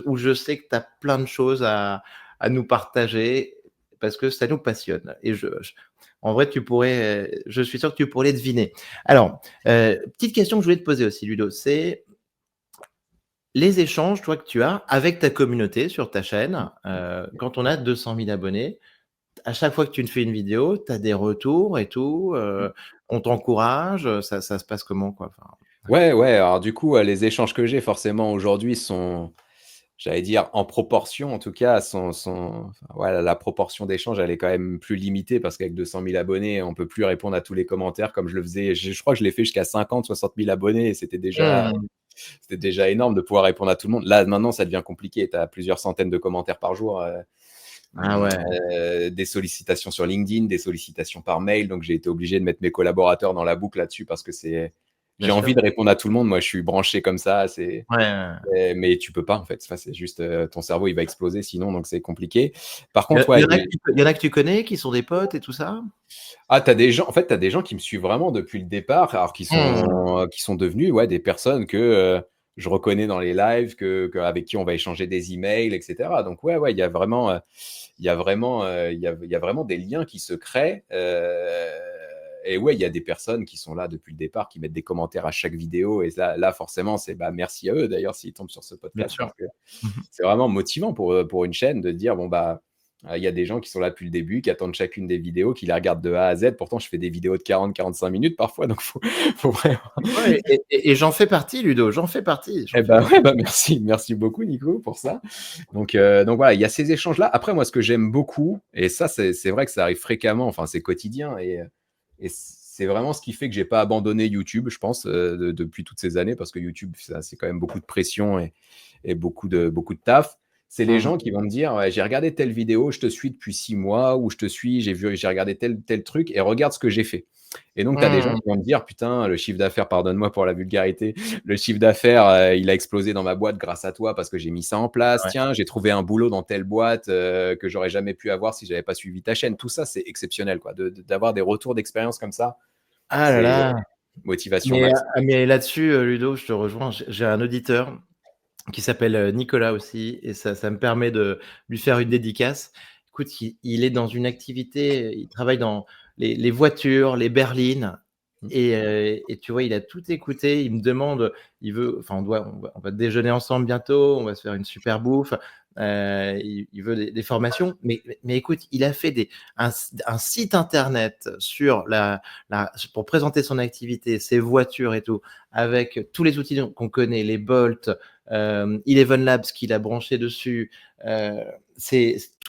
où je sais que tu as plein de choses à nous partager parce que ça nous passionne et en vrai, je suis sûr que tu pourrais les deviner. Alors, petite question que je voulais te poser aussi, Ludo, c'est les échanges, toi, que tu as avec ta communauté sur ta chaîne, quand on a 200 000 abonnés, à chaque fois que tu ne fais une vidéo, tu as des retours et tout, on t'encourage, ça se passe comment, quoi? Enfin, Ouais, ouais, alors du coup, les échanges que j'ai forcément aujourd'hui sont, j'allais dire, en proportion en tout cas, enfin, voilà, la proportion d'échanges, elle est quand même plus limitée parce qu'avec 200 000 abonnés, on peut plus répondre à tous les commentaires comme je le faisais. Je crois que je l'ai fait jusqu'à 50-60 000 abonnés et mmh. c'était déjà énorme de pouvoir répondre à tout le monde. Là, maintenant, ça devient compliqué. Tu as plusieurs centaines de commentaires par jour, Ah ouais, des sollicitations sur LinkedIn, des sollicitations par mail. Donc, j'ai été obligé de mettre mes collaborateurs dans la boucle là-dessus parce que bien j'ai envie sûr. de répondre à tout le monde. Moi, je suis branché comme ça. Ouais, ouais. Mais tu peux pas en fait. Enfin, c'est juste, ton cerveau, il va exploser sinon, donc c'est compliqué. Par Il y a contre, il y ouais, en a que tu il y en a que tu connais, qui sont des potes et tout ça? t'as des gens en fait, t'as des gens qui me suivent vraiment depuis le départ, alors Mmh. qui sont devenus, ouais, des personnes que, je reconnais dans les lives, avec qui on va échanger des emails et cetera. Donc ouais, ouais, il y a vraiment des liens qui se créent, et ouais, il y a des personnes qui sont là depuis le départ, qui mettent des commentaires à chaque vidéo et là forcément, c'est, bah, merci à eux d'ailleurs s'ils tombent sur ce Bien podcast sûr. parce que Mmh mh. c'est vraiment motivant pour une chaîne de dire: «Bon, bah, il y a des gens qui sont là depuis le début, qui attendent chacune des vidéos, qui les regardent de A à Z». Pourtant, je fais des vidéos de 40-45 minutes parfois, donc faut vraiment Ouais et j'en fais partie Ludo, j'en eh fais ben, partie. ouais, bah, merci beaucoup Nico pour ça. Donc voilà, il y a ces échanges-là. Après moi, ce que j'aime beaucoup et ça, c'est vrai que ça arrive fréquemment, enfin, c'est quotidien et c'est vraiment ce qui fait que j'ai pas abandonné YouTube, je pense, depuis toutes ces années parce que YouTube, ça c'est quand même beaucoup de pression et beaucoup de taf. C'est les Mmh. gens qui vont me dire: «Ouais, j'ai regardé telle vidéo, je te suis depuis 6 mois» ou «Je te suis, j'ai regardé tel truc et regarde ce que j'ai fait». Et donc tu as des gens Mmh. qui vont me dire: «Putain, le chiffre d'affaires», pardonne-moi pour la vulgarité, «le chiffre d'affaires, il a explosé dans ma boîte grâce à toi parce que j'ai mis ça en place. Ouais. Tiens, j'ai trouvé un boulot dans telle boîte, que j'aurais jamais pu avoir si j'avais pas suivi ta chaîne». Tout ça, c'est exceptionnel quoi, d'avoir des retours d'expérience comme ça, Ah là c'est là, motivation max. mais là-dessus, Ludo, je te rejoins. J'ai un auditeur qui s'appelle, Nicolas aussi et ça me permet de lui faire une dédicace. Écoute, il est dans une activité, il travaille dans les voitures, les berlines Mmh. et tu vois, il a tout écouté. Il me demande, il veut enfin, on va déjeuner ensemble bientôt, on va se faire une super bouffe, il veut des formations. Mais écoute, il a fait un site internet sur pour présenter son activité, ses voitures et tout, avec tous les outils qu'on connaît, les Bolt, Eleven Labs qu'il a branché dessus. Euh,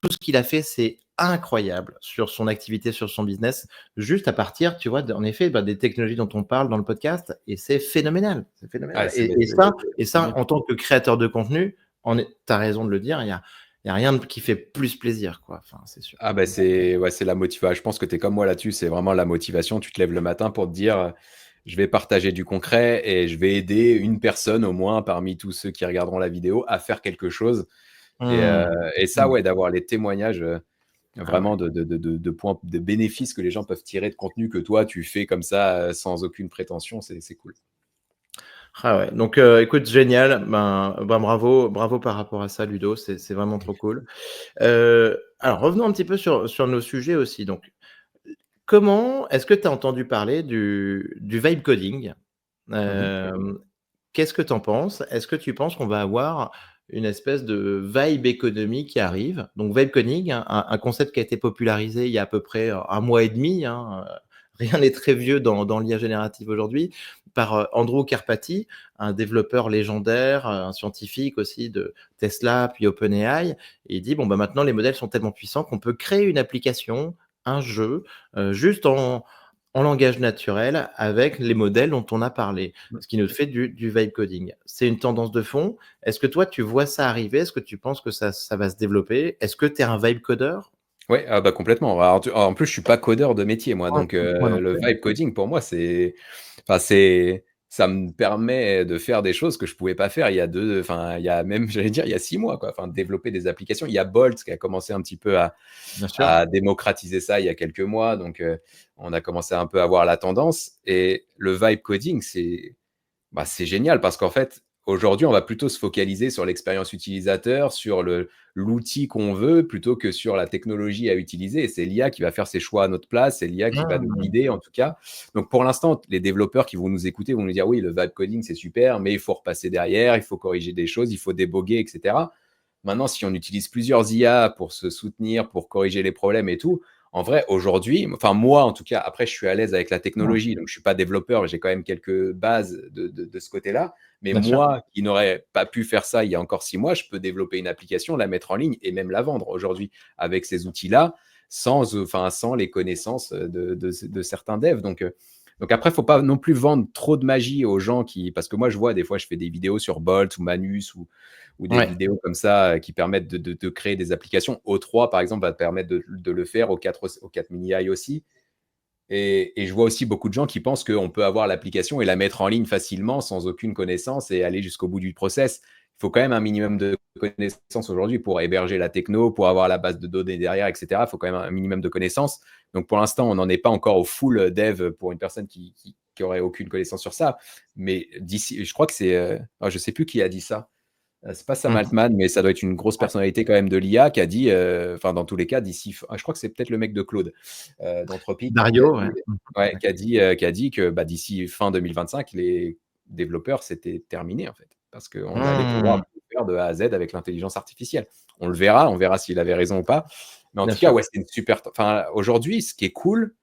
tout ce qu'il a fait, c'est incroyable sur son activité, sur son business, juste à partir, tu vois, en effet, bah, des technologies dont on parle dans le podcast, et c'est phénoménal, c'est Ouais, phénoménal. c'est Et c'est ça, bien. en tant que créateur de contenu, t'as raison de le dire, il y a rien qui fait plus plaisir, quoi. Enfin, c'est sûr. Ah bah, c'est ouais, c'est la motivation. Je pense que tu es comme moi là-dessus, c'est vraiment la motivation. Tu te lèves le matin pour te dire, «Je vais partager du concret et je vais aider une personne au moins parmi tous ceux qui regarderont la vidéo à faire quelque chose» et heu Mmh. et ça, Mmh. ouais, d'avoir les témoignages, Ah ouais. vraiment de points de bénéfices que les gens peuvent tirer de contenu que toi tu fais comme ça, sans aucune prétention, c'est cool. Ah ouais, donc écoute, génial. Ben bravo, bravo par rapport à ça, Ludo, c'est vraiment trop cool. Alors revenons un petit peu sur nos sujets aussi. Donc, comment est-ce que tu as entendu parler du vibe coding? Mmh mh. Hem, Qu'est-ce que tu en penses? Est-ce que tu penses qu'on va avoir une espèce de vibe économie qui arrive? Donc vibe coding, hein, un concept qui a été popularisé il y a à peu près, 1 mois et demi, hein, rien n'est très vieux dans l'IA générative aujourd'hui, par, Andrew Karpathy, un développeur légendaire, un scientifique aussi de Tesla, puis OpenAI. Et il dit: «Bon, bah, maintenant les modèles sont tellement puissants qu'on peut créer une application, un jeu, juste en langage naturel avec les modèles dont on a parlé», ce qui nous fait du vibe coding. C'est une tendance de fond. Est-ce que toi, tu vois ça arriver? Est-ce que tu penses que ça va se développer? Est-ce que tu es un vibe codeur? Ouais, ah bah, complètement. Alors, en plus, je suis pas codeur de métier moi, Moi donc moi non le plus. vibe coding pour moi, c'est ça me permet de faire des choses que je pouvais pas faire il y a même, j'allais dire, il y a 6 mois, quoi. Enfin, développer des applications. Il y a Bolt qui a commencé un petit peu Bien sûr. à démocratiser ça il y a quelques mois, donc on a commencé un peu à voir la tendance et le vibe coding, c'est génial parce qu'en fait, aujourd'hui, on va plutôt se focaliser sur l'expérience utilisateur, sur l'outil qu'on veut, plutôt que sur la technologie à utiliser. Et c'est l'IA qui va faire ses choix à notre place, c'est l'IA qui va nous Mmh. guider en tout cas. Donc pour l'instant, les développeurs qui vont nous écouter vont nous dire oui, le vibe coding c'est super, mais il faut repasser derrière, il faut corriger des choses, il faut déboguer, etc. Maintenant, si on utilise plusieurs IA pour se soutenir, pour corriger les problèmes et tout, en vrai, aujourd'hui, enfin moi en tout cas, après je suis à l'aise avec la Mmh. technologie, donc je suis pas développeur, mais j'ai quand même quelques bases de ce côté-là. Mais Bien sûr. moi, qui n'aurais pas pu faire ça il y a encore 6 mois, je peux développer une application, la mettre en ligne et même la vendre aujourd'hui avec ces outils-là, sans les connaissances de certains devs. Donc après, il ne faut pas non plus vendre trop de magie aux gens parce que moi, je vois des fois, je fais des vidéos sur Bolt ou Manus ou des Ouais. vidéos comme ça qui permettent de créer des applications. O3, par exemple, va te permettre de le faire, au 4 mini AI aussi. Et je vois aussi beaucoup de gens qui pensent qu'on peut avoir l'application et la mettre en ligne facilement sans aucune connaissance et aller jusqu'au bout du process. Il faut quand même un minimum de connaissances aujourd'hui pour héberger la techno, pour avoir la base de données derrière, etc. Il faut quand même un minimum de connaissances. Donc pour l'instant, on n'en est pas encore au full dev pour une personne qui aurait aucune connaissance sur ça. Mais d'ici, je crois que je ne sais plus qui a dit ça. C'est pas Sam Mmh. Altman, mais ça doit être une grosse Ouais. personnalité quand même de l'IA qui a dit, enfin dans tous les cas, je crois que c'est peut-être le mec de Claude, d'Anthropic, Dario, ouais. Mmh. ouais, Ouais. qui a dit que, bah, d'ici fin 2025, les développeurs, c'était terminé en fait. Parce qu'on allait pouvoir Mmh. tout faire de A à Z avec l'intelligence artificielle. On verra s'il avait raison ou pas. Mais en Bien tout cas, sûr. ouais, c'est une super enfin, aujourd'hui, ce qui est cool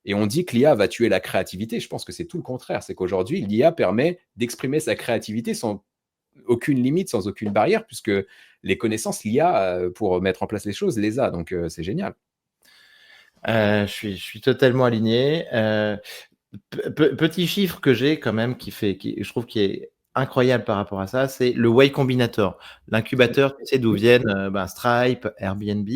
et on dit que l'IA va tuer la créativité, je pense que c'est tout le contraire. C'est qu'aujourd'hui, l'IA permet d'exprimer sa créativité sans aucune limite, sans aucune barrière, puisque les connaissances, l'IA, pour mettre en place les choses, les a. Donc, c'est génial. Je suis totalement aligné. Petit chiffre que j'ai quand même qui je trouve qui est incroyable par rapport à ça, c'est le Y Combinator. L'incubateur, tu sais d'où Oui. viennent, Stripe, Airbnb.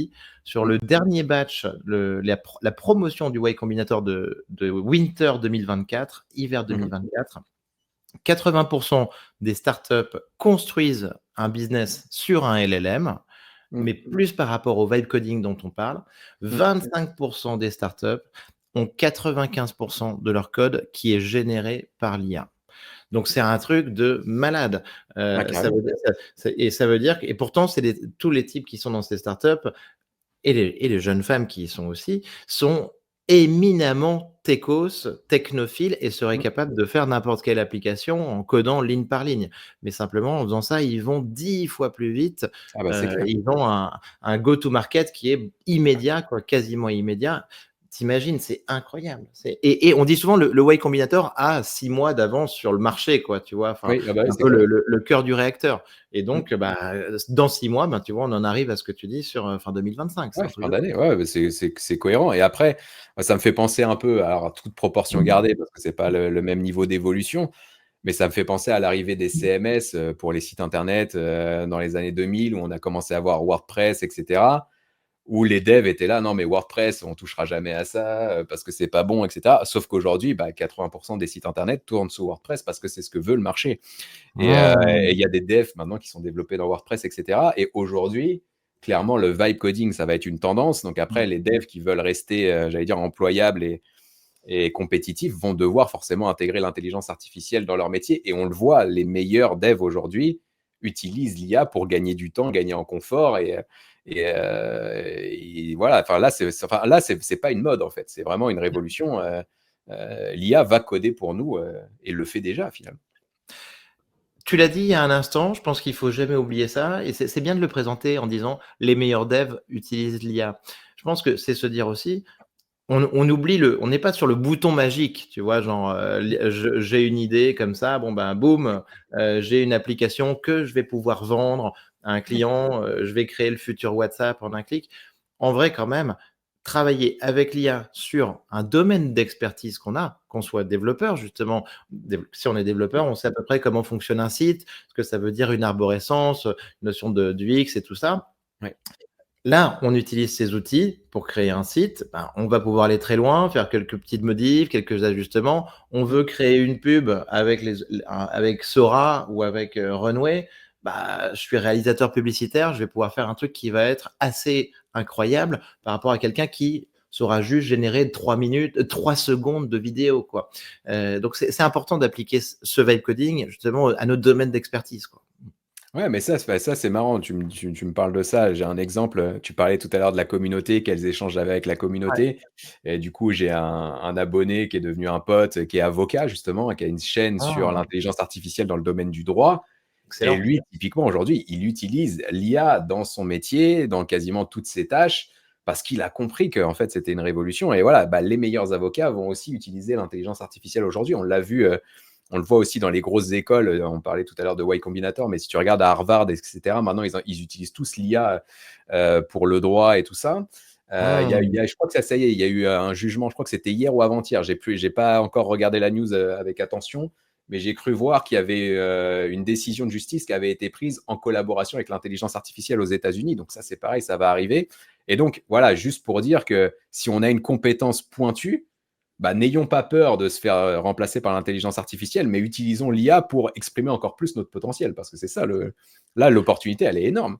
Sur Mmh. le dernier batch, la promotion du Y Combinator de Winter 2024, hiver Mmh mh. 2024, 80 des startups construisent un business sur un LLM, Mmh. mais plus par rapport au vibe coding dont on parle. Mmh. 25 des startups ont 95 de leur code qui est généré par l'IA. Donc c'est un truc de malade. Ah Ça carrément. veut dire ça veut dire et pourtant c'est tous les types qui sont dans ces startups et les jeunes femmes qui y sont aussi, sont éminemment techos, technophiles et seraient Mmh. capables de faire n'importe quelle application en codant ligne par ligne. Mais simplement, en faisant ça, ils vont 10 fois plus vite, Ah bah, c'est clair. ils ont un go to market qui est immédiat, quoi, quasiment immédiat. Tu c'est incroyable. Et on dit souvent le Y Combinator a 6 mois d'avance sur le marché, quoi, tu vois? Enfin, Oui, ah bah, oui, un c'est peu clair. le cœur du réacteur. Et Mmh. donc, bah, dans 6 mois, ben, tu vois, on en arrive à ce que tu dis sur, fin 2025. C'est Ouais, un truc fin de fou. d'année, ouais, bah, c'est cohérent et après, moi, ça me fait penser un peu, alors à toute proportion gardée parce que c'est pas le même niveau d'évolution, mais ça me fait penser à l'arrivée des CMS, pour les sites internet, dans les années 2000 où on a commencé à voir WordPress et cetera. Où les devs étaient là: «Non mais WordPress, on touchera jamais à ça, parce que c'est pas bon et cetera». Sauf qu'aujourd'hui, bah, 80 des sites internet tournent sous WordPress parce que c'est ce que veut le marché et Mmh. il y a des devs maintenant qui sont développés dans WordPress et cetera et aujourd'hui, clairement, le vibe coding, ça va être une tendance. Donc Mmh. après, les devs qui veulent rester, j'allais dire employables et compétitifs vont devoir forcément intégrer l'intelligence artificielle dans leur métier et on le voit, les meilleurs devs aujourd'hui utilisent l'IA pour gagner du temps, gagner en confort et voilà. Enfin là, c'est pas une mode en fait, c'est vraiment une révolution. L'IA va coder pour nous et le fait déjà finalement. Tu l'as dit il y a un instant, je pense qu'il faut jamais oublier ça et c'est bien de le présenter en disant: «Les meilleurs devs utilisent l'IA». Je pense que c'est se dire aussi, on oublie on n'est pas sur le bouton magique, tu vois? Genre, j'ai une idée comme ça, bon ben boum, j'ai une application que je vais pouvoir vendre à un client, je vais créer le futur WhatsApp en un clic. En vrai, quand même, travailler avec l'IA sur un domaine d'expertise qu'on soit développeur justement, si on est développeur, on sait à peu près comment fonctionne un site, ce que ça veut dire une arborescence, notion de d'UX et tout ça. Ouais. Là, on utilise ces outils pour créer un site. Ben, on va pouvoir aller très loin, faire quelques petites modifs, quelques ajustements. On Mmh. veut créer une pub avec avec Sora ou avec Runway. Bah, je suis réalisateur publicitaire, je vais pouvoir faire un truc qui va être assez incroyable par rapport à quelqu'un qui saura juste générer 3 minutes, 3 secondes de vidéo, quoi. Donc c'est important d'appliquer ce vibe coding justement à notre domaine d'expertise, quoi. Ouais, mais ça, c'est marrant. Tu me parles de ça. J'ai un exemple. Tu parlais tout à l'heure de la communauté, quels échanges j'avais avec la Ouais. communauté. Et du coup, j'ai un abonné qui est devenu un pote, qui est avocat, justement, et qui a une chaîne sur Ah, l'intelligence artificielle dans le domaine du droit. Et excellent. lui, typiquement, aujourd'hui, il utilise l'IA dans son métier, dans quasiment toutes ses tâches, parce qu'il a compris que, en fait, c'était une révolution. Et voilà, bah, les meilleurs avocats vont aussi utiliser l'intelligence artificielle aujourd'hui. On l'a vu, on le voit aussi dans les grosses écoles. On parlait tout à l'heure de Y Combinator, mais si tu regardes à Harvard, etc., maintenant, ils utilisent tous l'IA pour le droit et tout ça. Mmh. Je crois que ça y est, il y a eu un jugement, je crois que c'était hier ou avant-hier. J'ai pas encore regardé la news avec attention, mais j'ai cru voir qu'il y avait une décision de justice qui avait été prise en collaboration avec l'intelligence artificielle aux États-Unis. Donc ça, c'est pareil, ça va arriver. Et donc, voilà, juste pour dire que si on a une compétence pointue, bah, n'ayons pas peur de se faire remplacer par l'intelligence artificielle, mais utilisons l'IA pour exprimer encore plus notre potentiel, parce que c'est ça, là, l'opportunité, elle est énorme.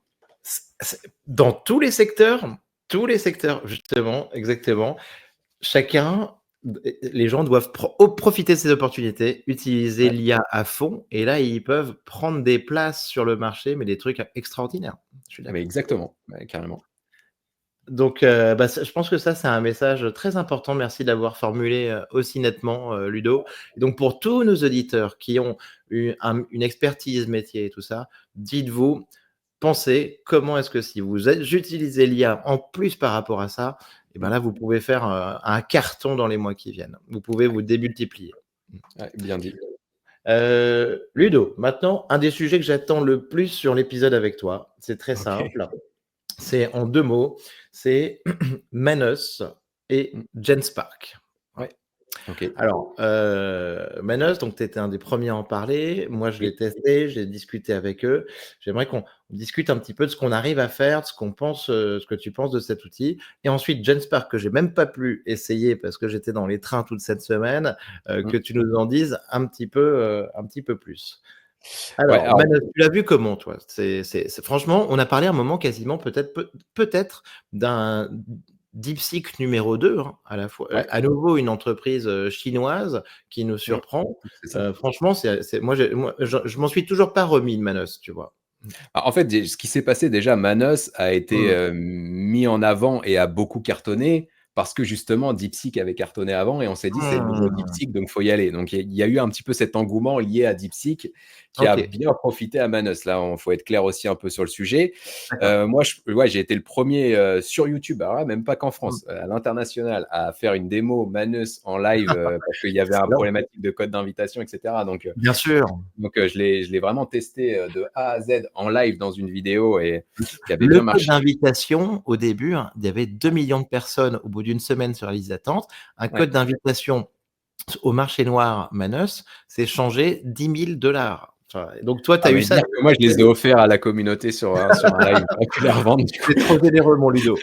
Dans tous les secteurs, justement, exactement. Chacun, les gens doivent profiter de ces opportunités, utiliser Ouais, l'IA à fond, et là, ils peuvent prendre des places sur le marché, mais des trucs extraordinaires. Je suis mais d'accord. exactement, ouais, carrément. Donc, bah, je pense que ça, c'est un message très important. Merci d'avoir formulé aussi nettement, Ludo. Et donc, pour tous nos auditeurs qui ont une expertise métier et tout ça, dites-vous, pensez comment est-ce que si utilisez l'IA en plus par rapport à ça, et ben Mm. là, vous pouvez faire un carton dans les mois qui viennent. Vous pouvez Ouais, vous démultiplier. ouais, bien dit. Ludo, maintenant, un des sujets que j'attends le plus sur l'épisode avec toi, c'est très Ok. simple. C'est en 2 mots, c'est Manos et Mm. Genspark. Voilà. Ouais, ok. Alors, Manos, donc tu étais un des premiers à en parler. Moi, je l'ai Oui. testé, j'ai discuté avec eux. J'aimerais qu'on discute un petit peu de ce qu'on arrive à faire, de ce qu'on pense, ce que tu penses de cet outil. Et ensuite, Genspark, que j'ai même pas pu essayer parce que j'étais dans les trains toute cette semaine, Mm. que tu nous en dises un petit peu plus. Ouais, Alors, alors, Manos, tu l'as vu comment toi? Franchement, on a parlé un moment quasiment peut-être d'un DeepSeek numéro 2, hein, à la fois, ouais, à nouveau une entreprise, chinoise qui nous mm, surprend. c'est ça. Franchement, c'est moi je m'en suis toujours pas remis de Manos, tu vois? En fait, ce qui s'est passé déjà, Manos a été Mmh. mis en avant et a beaucoup cartonné parce que justement DeepSeek avait cartonné avant et on s'est dit c'est le nouveau Mmh. DeepSeek donc faut y aller. Donc il y a eu un petit peu cet engouement lié à DeepSeek qui a OK, bien profité à Manos. Là, il faut être clair aussi un peu sur le sujet. d'accord. Moi, ouais, j'ai été le premier sur YouTube, alors là, même pas qu'en Mmh. France, à l'international, à faire une démo Manos en live parce qu'il y avait un Excellent. problématique de code d'invitation, etc. Bien sûr. Je l'ai vraiment testé de A à Z en live dans une vidéo et qui avait Le bien code marché. d'invitation, au début, hein, il y avait 2 millions de personnes au bout d'une semaine sur la liste d'attente. Un Ouais. code d'invitation au marché noir Manos, c'est changé 10 000 $. Enfin, donc toi, tu Ah as eu mais ça. dire que moi je les ai offerts à la communauté sur un live, j'aurais pu les revendre du coup. C'est trop généreux, mon Ludo.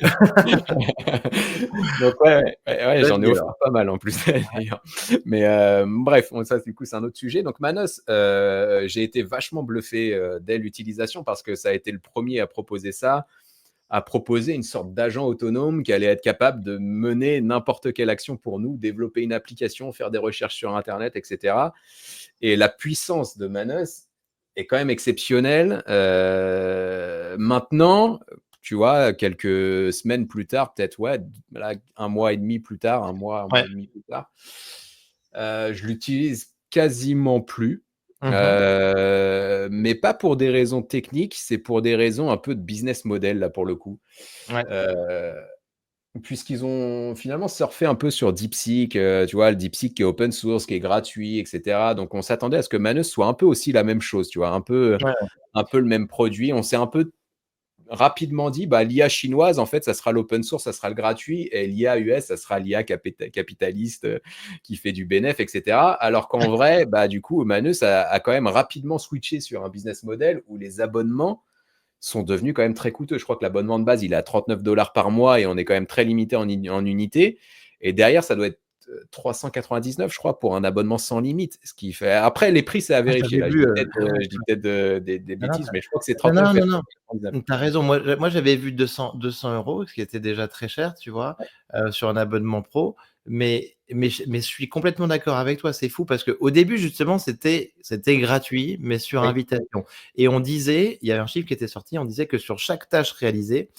Donc ouais, j'en ai Vas-y alors. offert pas mal en plus d'ailleurs. Mais bref, bon, ça du coup c'est un autre sujet. Donc Manos, j'ai été vachement bluffé dès l'utilisation parce que ça a été le premier à proposer ça, à proposer une sorte d'agent autonome qui allait être capable de mener n'importe quelle action pour nous, développer une application, faire des recherches sur Internet, etc. Et la puissance de Manos est quand même exceptionnelle. Maintenant, tu vois, quelques semaines plus tard, peut-être, ouais, voilà, un mois et demi plus tard, un mois Ouais. et demi plus tard, je l'utilise quasiment plus. Mmh. Mais pas pour des raisons techniques, c'est pour des raisons un peu de business model, là, pour le coup. Ouais. Heu, Puisqu'ils ont finalement surfé un peu sur DeepSeek, tu vois? Le DeepSeek qui est open source, qui est gratuit et cetera. Donc on s'attendait à ce que Manus soit un peu aussi la même chose, tu vois? Ouais, Un peu le même produit. On s'est un peu rapidement dit, bah, l'IA chinoise, en fait, ça sera l'open source, ça sera le gratuit, et l'IA US, ça sera l'IA capitaliste qui fait du bénéf, etc. Alors qu'en vrai, bah, du coup, Manus a quand même rapidement switché sur un business model où les abonnements sont devenus quand même très coûteux. Je crois que l'abonnement de base, il est à 39 $ par mois et on est quand même très limité en unités. Et derrière, ça doit être 399, je crois, pour un abonnement sans limite. Ce qui fait. Après, les prix, c'est à moi vérifier. j'avais Là, vu, je dis peut-être des non, non, bêtises, mais je crois que c'est non, non, 39 et non, non, 399. tu as raison. Moi j'avais vu 200 €, ce qui était déjà très cher, tu vois? Sur un abonnement pro. Mais je suis complètement d'accord avec toi. C'est fou parce qu'au début, justement, c'était gratuit, mais sur Oui. invitation. Et on disait, il y avait un chiffre qui était sorti, on disait que sur chaque tâche réalisée,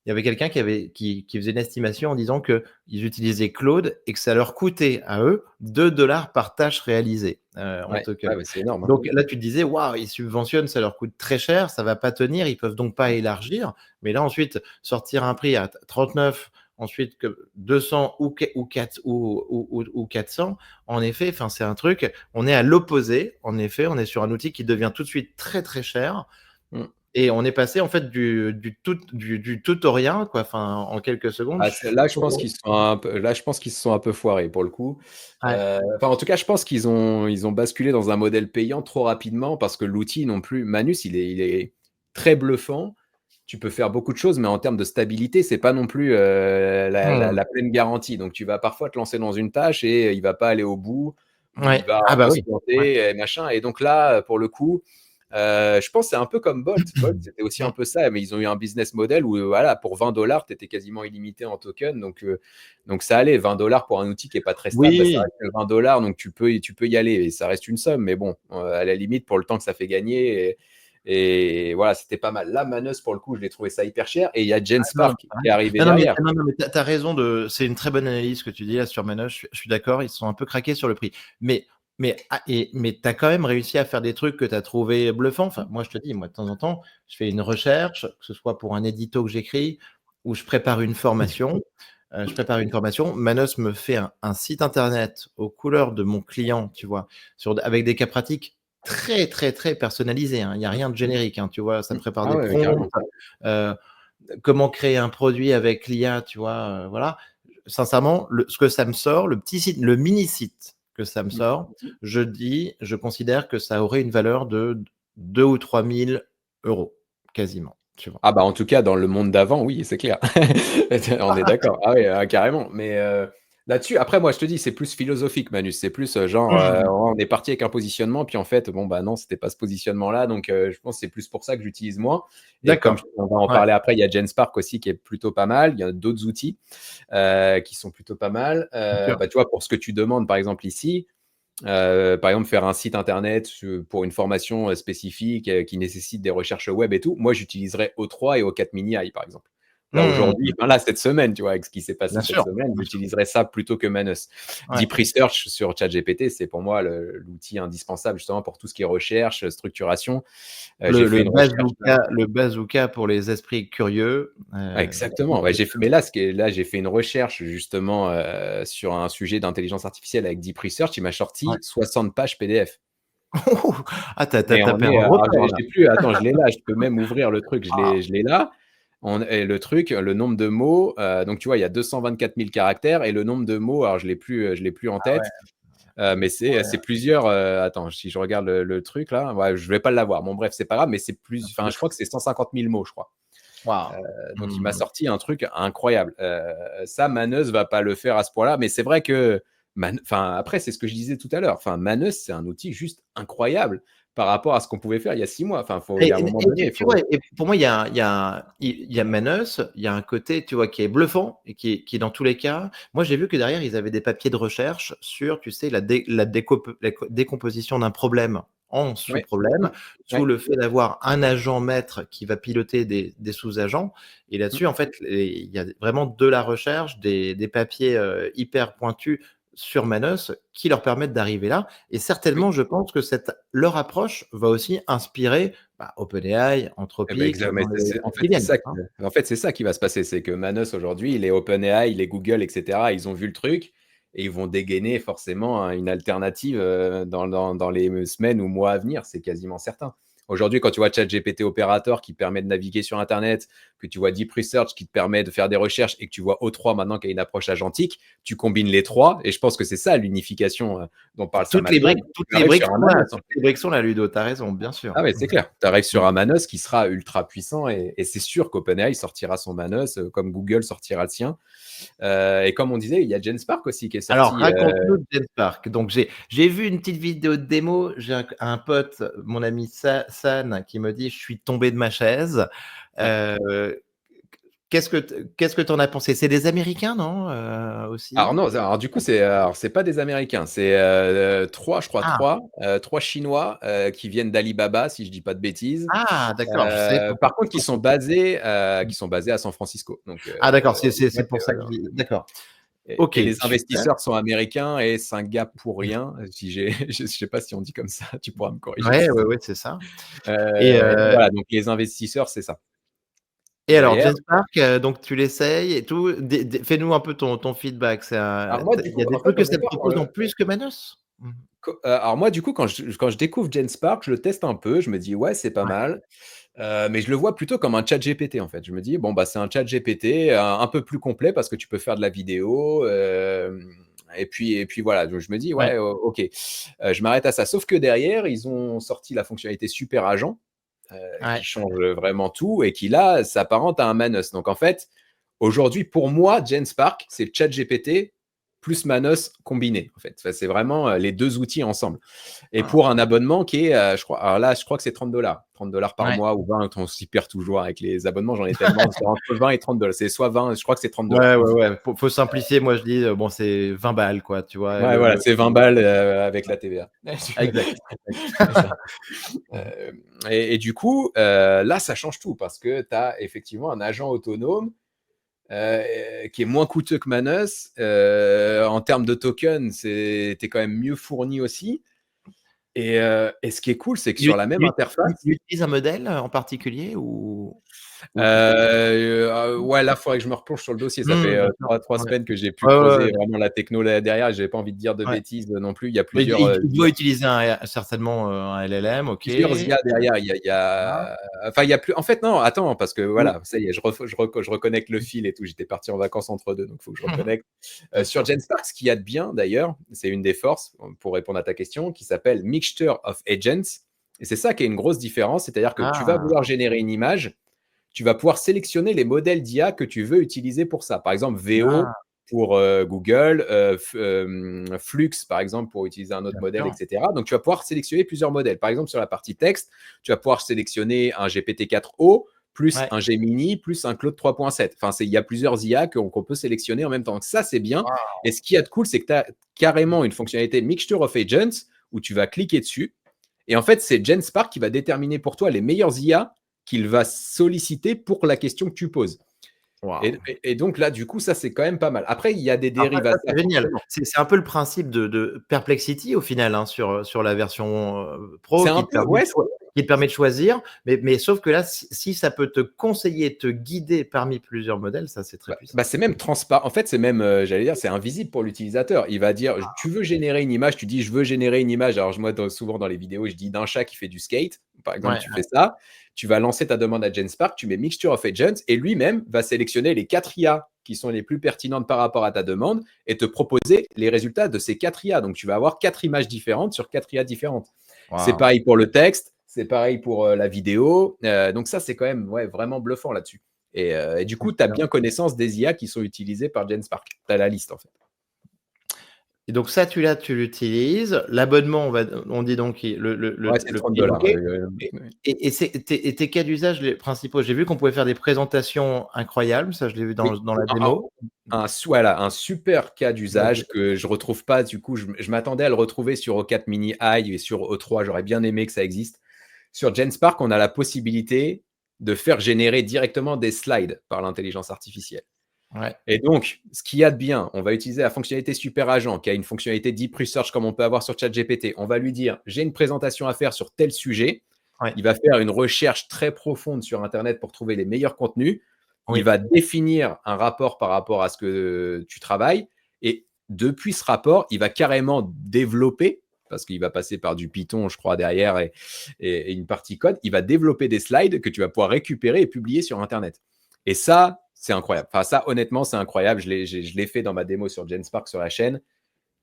il y avait quelqu'un qui faisait une estimation en disant qu'ils utilisaient Claude et que ça leur coûtait à eux 2 $ par tâche réalisée, en Ouais, token. ouais, bah, c'est énorme, hein. Donc là, tu te disais: «Waouh, ils subventionnent, ça leur coûte très cher, ça va pas tenir, ils peuvent donc pas élargir». Mais là, ensuite, sortir un prix à 39, ensuite que 200 ou 4 ou 400, en effet, enfin, c'est un truc, on est à l'opposé. En effet, on est sur un outil qui devient tout de suite très, très cher Mmh. et on est passé, en fait, du tout au rien, quoi, enfin, en quelques secondes. Ah, Je c'est suis là, je pense qu'ils se sont un peu là, je pense qu'ils se sont un peu foirés pour le coup. Ouais. Enfin, en tout cas, je pense qu'ils ont basculé dans un modèle payant trop rapidement parce que l'outil non plus Manus, il est très bluffant. Tu peux faire beaucoup de choses, mais en termes de stabilité, c'est pas non plus, Mmh. la pleine garantie. Donc tu vas parfois te lancer dans une tâche et il va pas aller au bout ou il Ouais. va Ah un bah peu se oui. Ouais. planter et machin, et donc là, pour le coup, je pense que c'est un peu comme Bolt. Bolt, c'était aussi un Mmh. peu ça, mais ils ont eu un business model où, voilà, pour 20 $, tu étais quasiment illimité en token. Donc ça allait. 20 $ pour un outil qui est pas très stable, bah, ça Oui. reste que 20 $, donc tu peux y aller et ça reste une somme. Mais bon, à la limite, pour le temps que ça fait gagner, et voilà, c'était pas mal. Là, Manus, pour le coup, je l'ai trouvé ça hyper cher. Et il y a Non, Genspark qui est pareil. arrivé Non, non, mais derrière. non, non, mais tu as raison de c'est une très bonne analyse que tu dis là sur Manos. Je suis d'accord, ils sont un peu craqués sur le prix. Mais tu as quand même réussi à faire des trucs que tu as trouvé bluffants. Enfin, moi, je te dis, moi, de temps en temps, je fais une recherche, que ce soit pour un édito que j'écris ou je prépare une formation. Manos me fait un site internet aux couleurs de mon client, tu vois? Avec des cas pratiques très, très, très personnalisés, hein. Il y a rien de générique, hein, tu vois? Ça prépare Ah des ouais, prompts, carrément. heu comment créer un produit avec l'IA, tu vois? Voilà. Sincèrement, ce que ça me sort, le petit site, le mini site que ça me sort, je considère que ça aurait une valeur de 2 ou 3 000 € quasiment, tu vois? Ah bah, en tout cas, dans le monde d'avant, oui, c'est clair. On est d'accord. Ah ouais, ah carrément. Mais là-dessus, après, moi, je te dis, c'est plus philosophique, Manus. C'est plus genre, Mmh. on est parti avec un positionnement, puis en fait, bon, bah non, c'était pas ce positionnement-là. Donc, je pense que c'est plus pour ça que j'utilise moins. Et comme D'accord. on va en Ouais, parler après, il y a Genspark aussi qui est plutôt pas mal. Il y a d'autres outils qui sont plutôt pas mal. bien sûr. Bah, tu vois, pour ce que tu demandes, par exemple, ici, par exemple, faire un site internet pour une formation spécifique qui nécessite des recherches web et tout, moi j'utiliserais O3 et O4 Mini AI, par exemple. Là aujourd'hui, Mmh. enfin là cette semaine, tu vois, avec ce qui s'est passé Bien cette sûr, semaine, bien sûr. j'utiliserais ça plutôt que Manus. Ouais. Deep Research sur ChatGPT, c'est pour moi l'outil indispensable justement pour tout ce qui est recherche, structuration. J'ai Le fait le une recherche là. bazooka le bazooka pour les esprits curieux, Ouais, exactement. Ouais, mais là, là, j'ai fait une recherche justement sur un sujet d'intelligence artificielle avec Deep Research. Il m'a ouais. sorti 60 pages PDF. Ah, tu as Et on tapé un est, alors record là. j'ai plus, attends, je l'ai là, je peux même ouvrir le truc, Waouh! je l'ai là. Et le truc, le nombre de mots, donc tu vois, il y a 224 000 caractères, et le nombre de mots, alors je l'ai plus en Ah ouais, tête, mais c'est plusieurs, attends, si je regarde le truc là, ouais, je vais pas l'avoir. Bon bref, c'est pas grave, mais enfin, je crois que c'est 150 000 mots, je crois. waouh! Donc il m'a Mmh. sorti un truc incroyable. Ça, Maneuse va pas le faire à ce point-là, mais c'est vrai que enfin, après, c'est ce que je disais tout à l'heure. Enfin, Maneuse, c'est un outil juste incroyable par rapport à ce qu'on pouvait faire il y a 6 mois. Enfin, il y a un moment donné, il Tu vois? faut. Et pour moi, il y a Manos, il y a un côté, tu vois, qui est bluffant et qui est dans tous les cas. Moi, j'ai vu que derrière, ils avaient des papiers de recherche sur, tu sais, la décomposition d'un problème en Ouais. sous-problèmes, sous Ouais. le fait d'avoir un agent maître qui va piloter des sous-agents. Et Mmh. là-dessus, en fait, il y a vraiment de la recherche, des papiers hyper pointus, sur Manos qui leur permettent d'arriver là. Et Oui. certainement, je pense que leur approche va aussi inspirer OpenAI, Eh ben, Anthropic mais dans les en années fait, qui viennent. Hein. c'est ça qui va se passer. C'est que Manos, aujourd'hui, il est OpenAI, il est Google, etc. Ils ont vu le truc et ils vont dégainer forcément une alternative dans les semaines ou mois à venir. C'est quasiment certain. Aujourd'hui, quand tu vois ChatGPT Operator qui permet de naviguer sur Internet, que tu vois Deep Research qui te permet de faire des recherches et que tu vois O3 maintenant qui a une approche agentique, tu combines les trois et je pense que c'est ça l'unification dont parle Sam Altman. Toutes Tu les arrives briques sur un sont là. Manos, en Toutes fait. les briques sont là, Ludo. T'as raison, bien sûr. Ah ouais, c'est clair. Tu arrives sur Mm. un Manos qui sera ultra puissant et c'est sûr qu'OpenAI sortira son Manos comme Google sortira le sien. Et comme on disait, il y a Genspark aussi qui est Alors, sorti. raconte-nous Genspark. Donc, j'ai vu une petite vidéo de démo. J'ai un pote, mon ami San, qui me dit: je suis tombé de ma chaise. Ouais. Euh, qu'est-ce que tu en as pensé? C'est des Américains, non Alors aussi? non, alors du coup, c'est pas des Américains, c'est trois, je crois, Ah, trois Chinois qui viennent d'Alibaba, si je dis pas de bêtises. d'accord. Je sais pas. Par contre, qui sont basés à San Francisco. Donc, Ah, d'accord. ouais, C'est pour ça que je dis. D'accord. Ok, et les super. investisseurs sont américains et Singapouriens. Si je sais pas si on dit comme ça, tu pourras me corriger Ouais, si ouais, c'est. ouais, c'est ça. Et, Voilà, donc les investisseurs, c'est ça. et alors, Derrière. Genspark, donc tu l'essayes et tout. Fais-nous un peu ton feedback. Alors moi, du Il y coup, a des en fait, trucs que au ça te départ, propose en plus que Manos? alors moi, du coup, quand je découvre Genspark, je le teste un peu. Je me dis, ouais, c'est pas Ouais. mal. Mais je le vois plutôt comme un chat GPT, en fait. Je me dis, bon, bah, c'est un chat GPT un peu plus complet parce que tu peux faire de la vidéo. Et puis voilà, donc je me dis, Ouais. ouais, ok, je m'arrête à ça. Sauf que derrière, ils ont sorti la fonctionnalité Super Agent qui Ouais. change vraiment tout et qui, là, s'apparente à un Manos. Donc, en fait, aujourd'hui, pour moi, Genspark, c'est le chat GPT plus Manos combiné, en fait. Enfin, c'est vraiment les deux outils ensemble. Et Ah, pour un abonnement qui est, je crois, alors là, je crois que c'est 30 $. 30 $ par ouais. mois ou 20, on s'y perd toujours avec les abonnements, j'en ai tellement, c'est entre 20 et 30 $. C'est soit 20, je crois que c'est 30 $. Ouais, ouais, ouais. Faut simplifier. Moi, je dis, bon, c'est 20 balles, quoi. Tu vois, Ouais, voilà, c'est 20 balles avec la TVA. exact. C'est ça. Euh, et du coup, là, ça change tout parce que tu as effectivement un agent autonome qui est moins coûteux que Manos. En termes de tokens, tu es quand même mieux fourni aussi. Et ce qui est cool, c'est que sur la même interface, Il utilise un modèle en particulier ou ouais, là, il faudrait que je me replonge sur le dossier. Ça fait D'accord. trois Ouais. semaines que j'ai pu Ouais, ouais, creuser ouais. vraiment la techno là derrière. J'ai pas envie de dire de Ouais. bêtises non plus. Il y a Mais plusieurs il doit IA. utiliser certainement un LLM, OK. Plusieurs IA derrière. Ah, Enfin, il y a plus. En fait, non, attends, parce que ou voilà, ça y est, je reconnecte le fil et tout. J'étais parti en vacances entre deux, donc il faut que je reconnecte. bien Sur sûr. Genspark, ce qu'il y a de bien d'ailleurs, c'est une des forces pour répondre à ta question, qui s'appelle Mixture of Agents. Et c'est ça qui est une grosse différence, c'est-à-dire que tu vas Ah, vouloir générer une image, tu vas pouvoir sélectionner les modèles d'IA que tu veux utiliser pour ça. Par exemple, VO ah, pour Google, Flux, par exemple, pour utiliser un autre bien modèle, sûr. etc. Donc, tu vas pouvoir sélectionner plusieurs modèles. Par exemple, sur la partie texte, tu vas pouvoir sélectionner un GPT-4o, plus Ouais. un Gemini, plus un Claude 3.7. Enfin, il y a plusieurs IA qu'on peut sélectionner en même temps. Donc, ça, c'est bien. Waouh. Et ce qu'il y a de cool, c'est que tu as carrément une fonctionnalité Mixture of Agents où tu vas cliquer dessus. Et en fait, c'est Genspark qui va déterminer pour toi les meilleures IA qu'il va solliciter pour la question que tu poses. Waouh. Et donc là, du coup, ça, c'est quand même pas mal. Après, il y a des Après dérives à ça, ça, c'est génial. forcément. C'est un peu le principe de Perplexity au final, hein, sur la version, pro C'est un peu, ouais, qui te permet de choisir, mais sauf que là, si ça peut te conseiller, te guider parmi plusieurs modèles, ça, c'est très puissant. c'est même transparent. En fait, c'est même, j'allais dire, c'est invisible pour l'utilisateur. Il va dire, tu veux générer une image, tu dis, je veux générer une image. Alors, moi, souvent dans les vidéos, je dis d'un chat qui fait du skate. Par exemple, Ouais, tu ouais. fais ça, tu vas lancer ta demande à Genspark, tu mets Mixture of Agents et lui-même va sélectionner les 4 IA qui sont les plus pertinentes par rapport à ta demande et te proposer les résultats de ces 4 IA. Donc, tu vas avoir 4 images différentes sur 4 IA différentes. C'est Waouh. pareil pour le texte, c'est pareil pour la vidéo. Donc, ça, c'est quand même vraiment bluffant là-dessus. Et du coup, tu as Super. bien connaissance des IA qui sont utilisées par Genspark. Tu as la liste, en fait. Et donc ça, tu l'utilises. L'abonnement, on dit donc Ouais, c'est le 30 prix est OK. dollars. Et tes cas d'usage les principaux? J'ai vu qu'on pouvait faire des présentations incroyables, ça je l'ai vu Oui, dans la démo. voilà, un super cas d'usage Vas-y. que je retrouve pas. Du coup, je m'attendais à le retrouver sur O4 Mini i et sur O3. J'aurais bien aimé que ça existe. Sur Genspark, on a la possibilité de faire générer directement des slides par l'intelligence artificielle. Ouais. Et donc, ce qu'il y a de bien, on va utiliser la fonctionnalité Super Agent, qui a une fonctionnalité Deep Research comme on peut avoir sur ChatGPT. On va lui dire, j'ai une présentation à faire sur tel sujet. Ouais. Il va faire une recherche très profonde sur Internet pour trouver les meilleurs contenus. Il Oui. va définir un rapport par rapport à ce que tu travailles. Et depuis ce rapport, il va carrément développer, parce qu'il va passer par du Python, je crois, derrière et une partie code. Il va développer des slides que tu vas pouvoir récupérer et publier sur Internet. Et ça, c'est incroyable. Enfin, ça, honnêtement, c'est incroyable. Je l'ai fait dans ma démo sur Genspark sur la chaîne.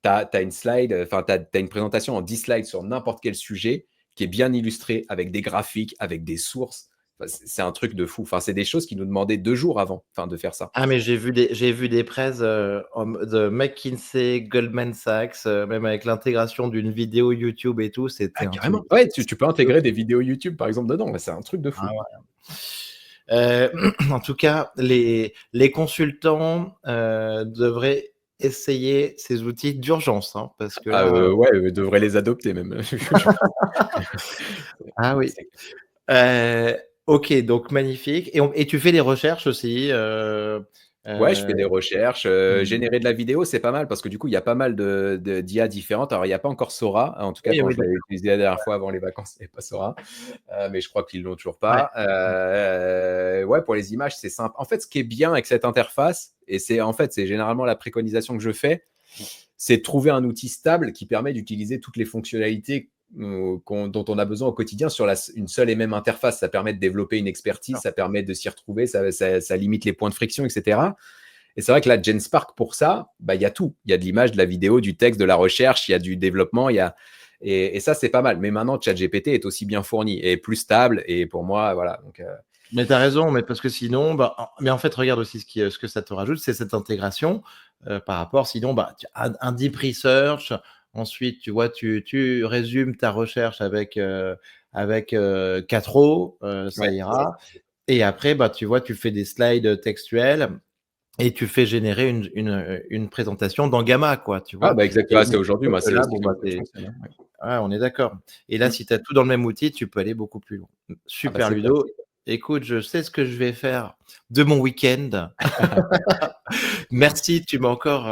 Tu as une slide, enfin, tu as une présentation en 10 slides sur n'importe quel sujet qui est bien illustré avec des graphiques, avec des sources. Enfin, c'est un truc de fou. Enfin, c'est des choses qui nous demandaient 2 jours avant, enfin, de faire ça. Ah, mais j'ai vu des press de McKinsey, Goldman Sachs, même avec l'intégration d'une vidéo YouTube et tout, c'était Ah, un truc carrément. Ouais, tu peux de intégrer des vidéos YouTube, par exemple, dedans. C'est un truc de ah fou. ouais. En tout cas, les consultants devraient essayer ces outils d'urgence, hein, parce que Ah, là, ouais, devrait les adopter même. ah oui. C'est Heu, OK, donc magnifique et tu fais des recherches aussi, Ouais, je heu, fais des recherches, mmh, générer de la vidéo, c'est pas mal parce que du coup, il y a pas mal d'IA différentes. Alors, il y a pas encore Sora, en tout cas, oui, quand oui, je l'avais d'accord. utilisé la dernière fois avant les vacances, il y avait pas Sora, mais je crois qu'ils l'ont toujours Ouais. pas. Ouais, pour les images, c'est simple. En fait, ce qui est bien avec cette interface et c'est généralement la préconisation que je fais, c'est de trouver un outil stable qui permet d'utiliser toutes les fonctionnalités, dont on a besoin au quotidien sur une seule et même interface. Ça permet de développer une expertise, ça permet de s'y retrouver, ça limite les points de friction, et cetera. Et c'est vrai que là, Genspark, pour ça, bah, il y a tout. Il y a de l'image, de la vidéo, du texte, de la recherche, il y a du développement, et ça, c'est pas mal. Mais maintenant, ChatGPT est aussi bien fourni et plus stable. Et pour moi, voilà. Donc, Mais tu as raison, mais parce que sinon, bah, mais en fait, regarde aussi ce que ça te rajoute, c'est cette intégration, par rapport sinon, bah, tu as un deep research, ensuite, tu vois, tu résumes ta recherche avec 4 O, ça ouais, c'est ça. ira et après, bah, tu vois, tu fais des slides textuels et tu fais générer une présentation dans Gamma, quoi, tu Ah, vois? bah, exactement. Et Ah, c'est aujourd'hui, moi, c'est là, aussi bon, bah, comme ça que je fonctionne, hein. ouais, on est d'accord et là, Mm. si tu as tout dans le même outil, tu peux aller beaucoup plus loin. Ah, bah, Super c'est clair. Ludo, écoute, je sais ce que je vais faire de mon week-end. Merci, tu m'as encore,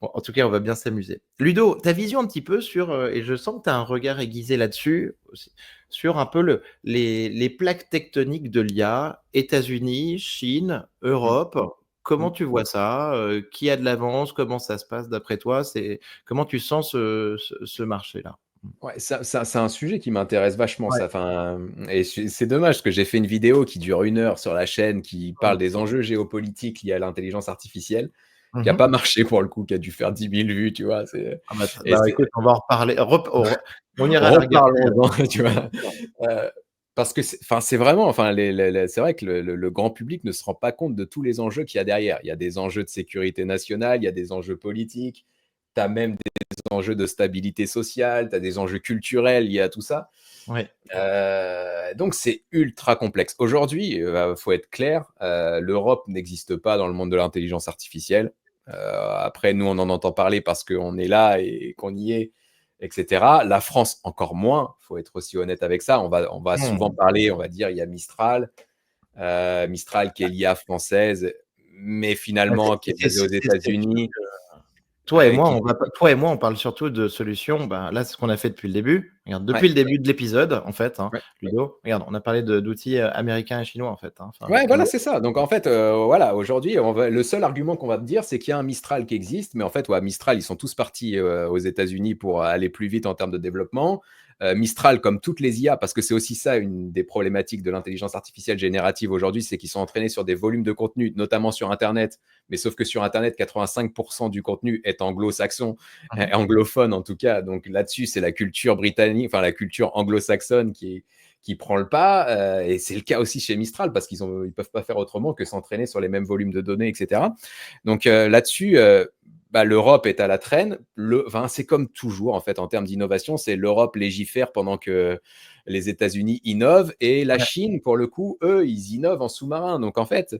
bon, en tout cas, on va bien s'amuser. Ludo, ta vision un petit peu sur, et je sens que tu as un regard aiguisé là-dessus aussi, sur un peu les plaques tectoniques de l'IA, États-Unis, Chine, Mm. Europe. Comment Mm. tu vois ça? Qui a de l'avance? Comment ça se passe d'après toi? Comment tu sens ce marché-là? Mmh. Ouais, ça c'est un sujet qui m'intéresse vachement Ouais. ça, enfin, et c'est dommage parce que j'ai fait une vidéo qui dure 1 heure sur la chaîne, qui parle Mmh. des enjeux géopolitiques liés à l'intelligence artificielle, qui Mmh a mh. pas marché pour le coup, qui a dû faire 10 000 vues, tu vois? C'est Ah bah, et c'est écoute, on va en reparler. On ira la regarder, reparlons-en, tu vois? d'accord. Heu, Parce que c'est vraiment, enfin, c'est vrai que le grand public ne se rend pas compte de tous les enjeux qu'il y a derrière. Il y a des enjeux de sécurité nationale, il y a des enjeux politiques, tu as même des enjeux de stabilité sociale, tu as des enjeux culturels liés à tout ça. Ouais. Donc c'est ultra complexe. Aujourd'hui, faut être clair, l'Europe n'existe pas dans le monde de l'intelligence artificielle. Après, nous, on en entend parler parce qu'on est là et qu'on y est, et cetera. La France, encore moins, faut être aussi honnête avec ça. On va souvent Mmh. parler, on va dire, il y a Mistral, Mistral qui est l'IA française, mais Bah, finalement qui est basée aux c'est le truc, États-Unis, qui toi et moi, on parle surtout de solutions, ben, là, c'est ce qu'on a fait depuis le début. Regarde, depuis ouais, le début de l'épisode, en fait, hein, ouais. Ludo, regarde, on a parlé d'outils, américains et chinois, en fait, hein, enfin, Ouais, on voilà, c'est ça. Donc en fait, voilà, aujourd'hui, le seul argument qu'on va te dire, c'est qu'il y a un Mistral qui existe, mais en fait, ouais, Mistral, ils sont tous partis aux États-Unis pour aller plus vite en termes de développement. Mistral, comme toutes les IA, parce que c'est aussi ça une des problématiques de l'intelligence artificielle générative aujourd'hui, c'est qu'ils sont entraînés sur des volumes de contenu, notamment sur Internet. Mais sauf que sur Internet, 85% du contenu est anglo-saxon, mmh. anglophone en tout cas. Donc là-dessus, c'est la culture britannique, enfin la culture anglo-saxonne qui prend le pas. Et c'est le cas aussi chez Mistral parce qu'ils peuvent pas faire autrement que s'entraîner sur les mêmes volumes de données, etc. Donc là-dessus, bah, l'Europe est à la traîne. Enfin, c'est comme toujours en fait en termes d'innovation, c'est l'Europe légifère pendant que les États-Unis innovent et la Ouais, Chine, pour le coup, eux, ils innovent en sous-marin. Donc en fait,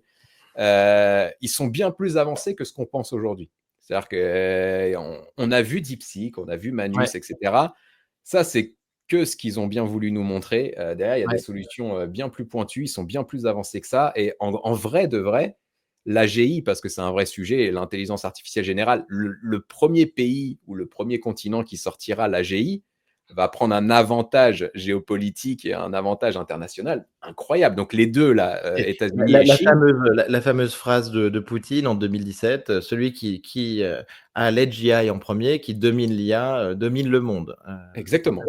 ils sont bien plus avancés que ce qu'on pense aujourd'hui. C'est-à-dire qu'on a vu DeepSeek, on a vu ouais, Manus, etc. Ça, c'est que ce qu'ils ont bien voulu nous montrer. Derrière, il y a des ouais. solutions bien plus pointues, ils sont bien plus avancés que ça. Et en vrai de vrai, l'AGI, parce que c'est un vrai sujet, l'intelligence artificielle générale, le premier pays ou le premier continent qui sortira l'AGI va prendre un avantage géopolitique et un avantage international incroyable. Donc les deux, là, Et États-Unis et Chine. la fameuse phrase de Poutine en 2017, celui qui a l'AGI en premier, qui domine l'IA, domine le monde. Exactement.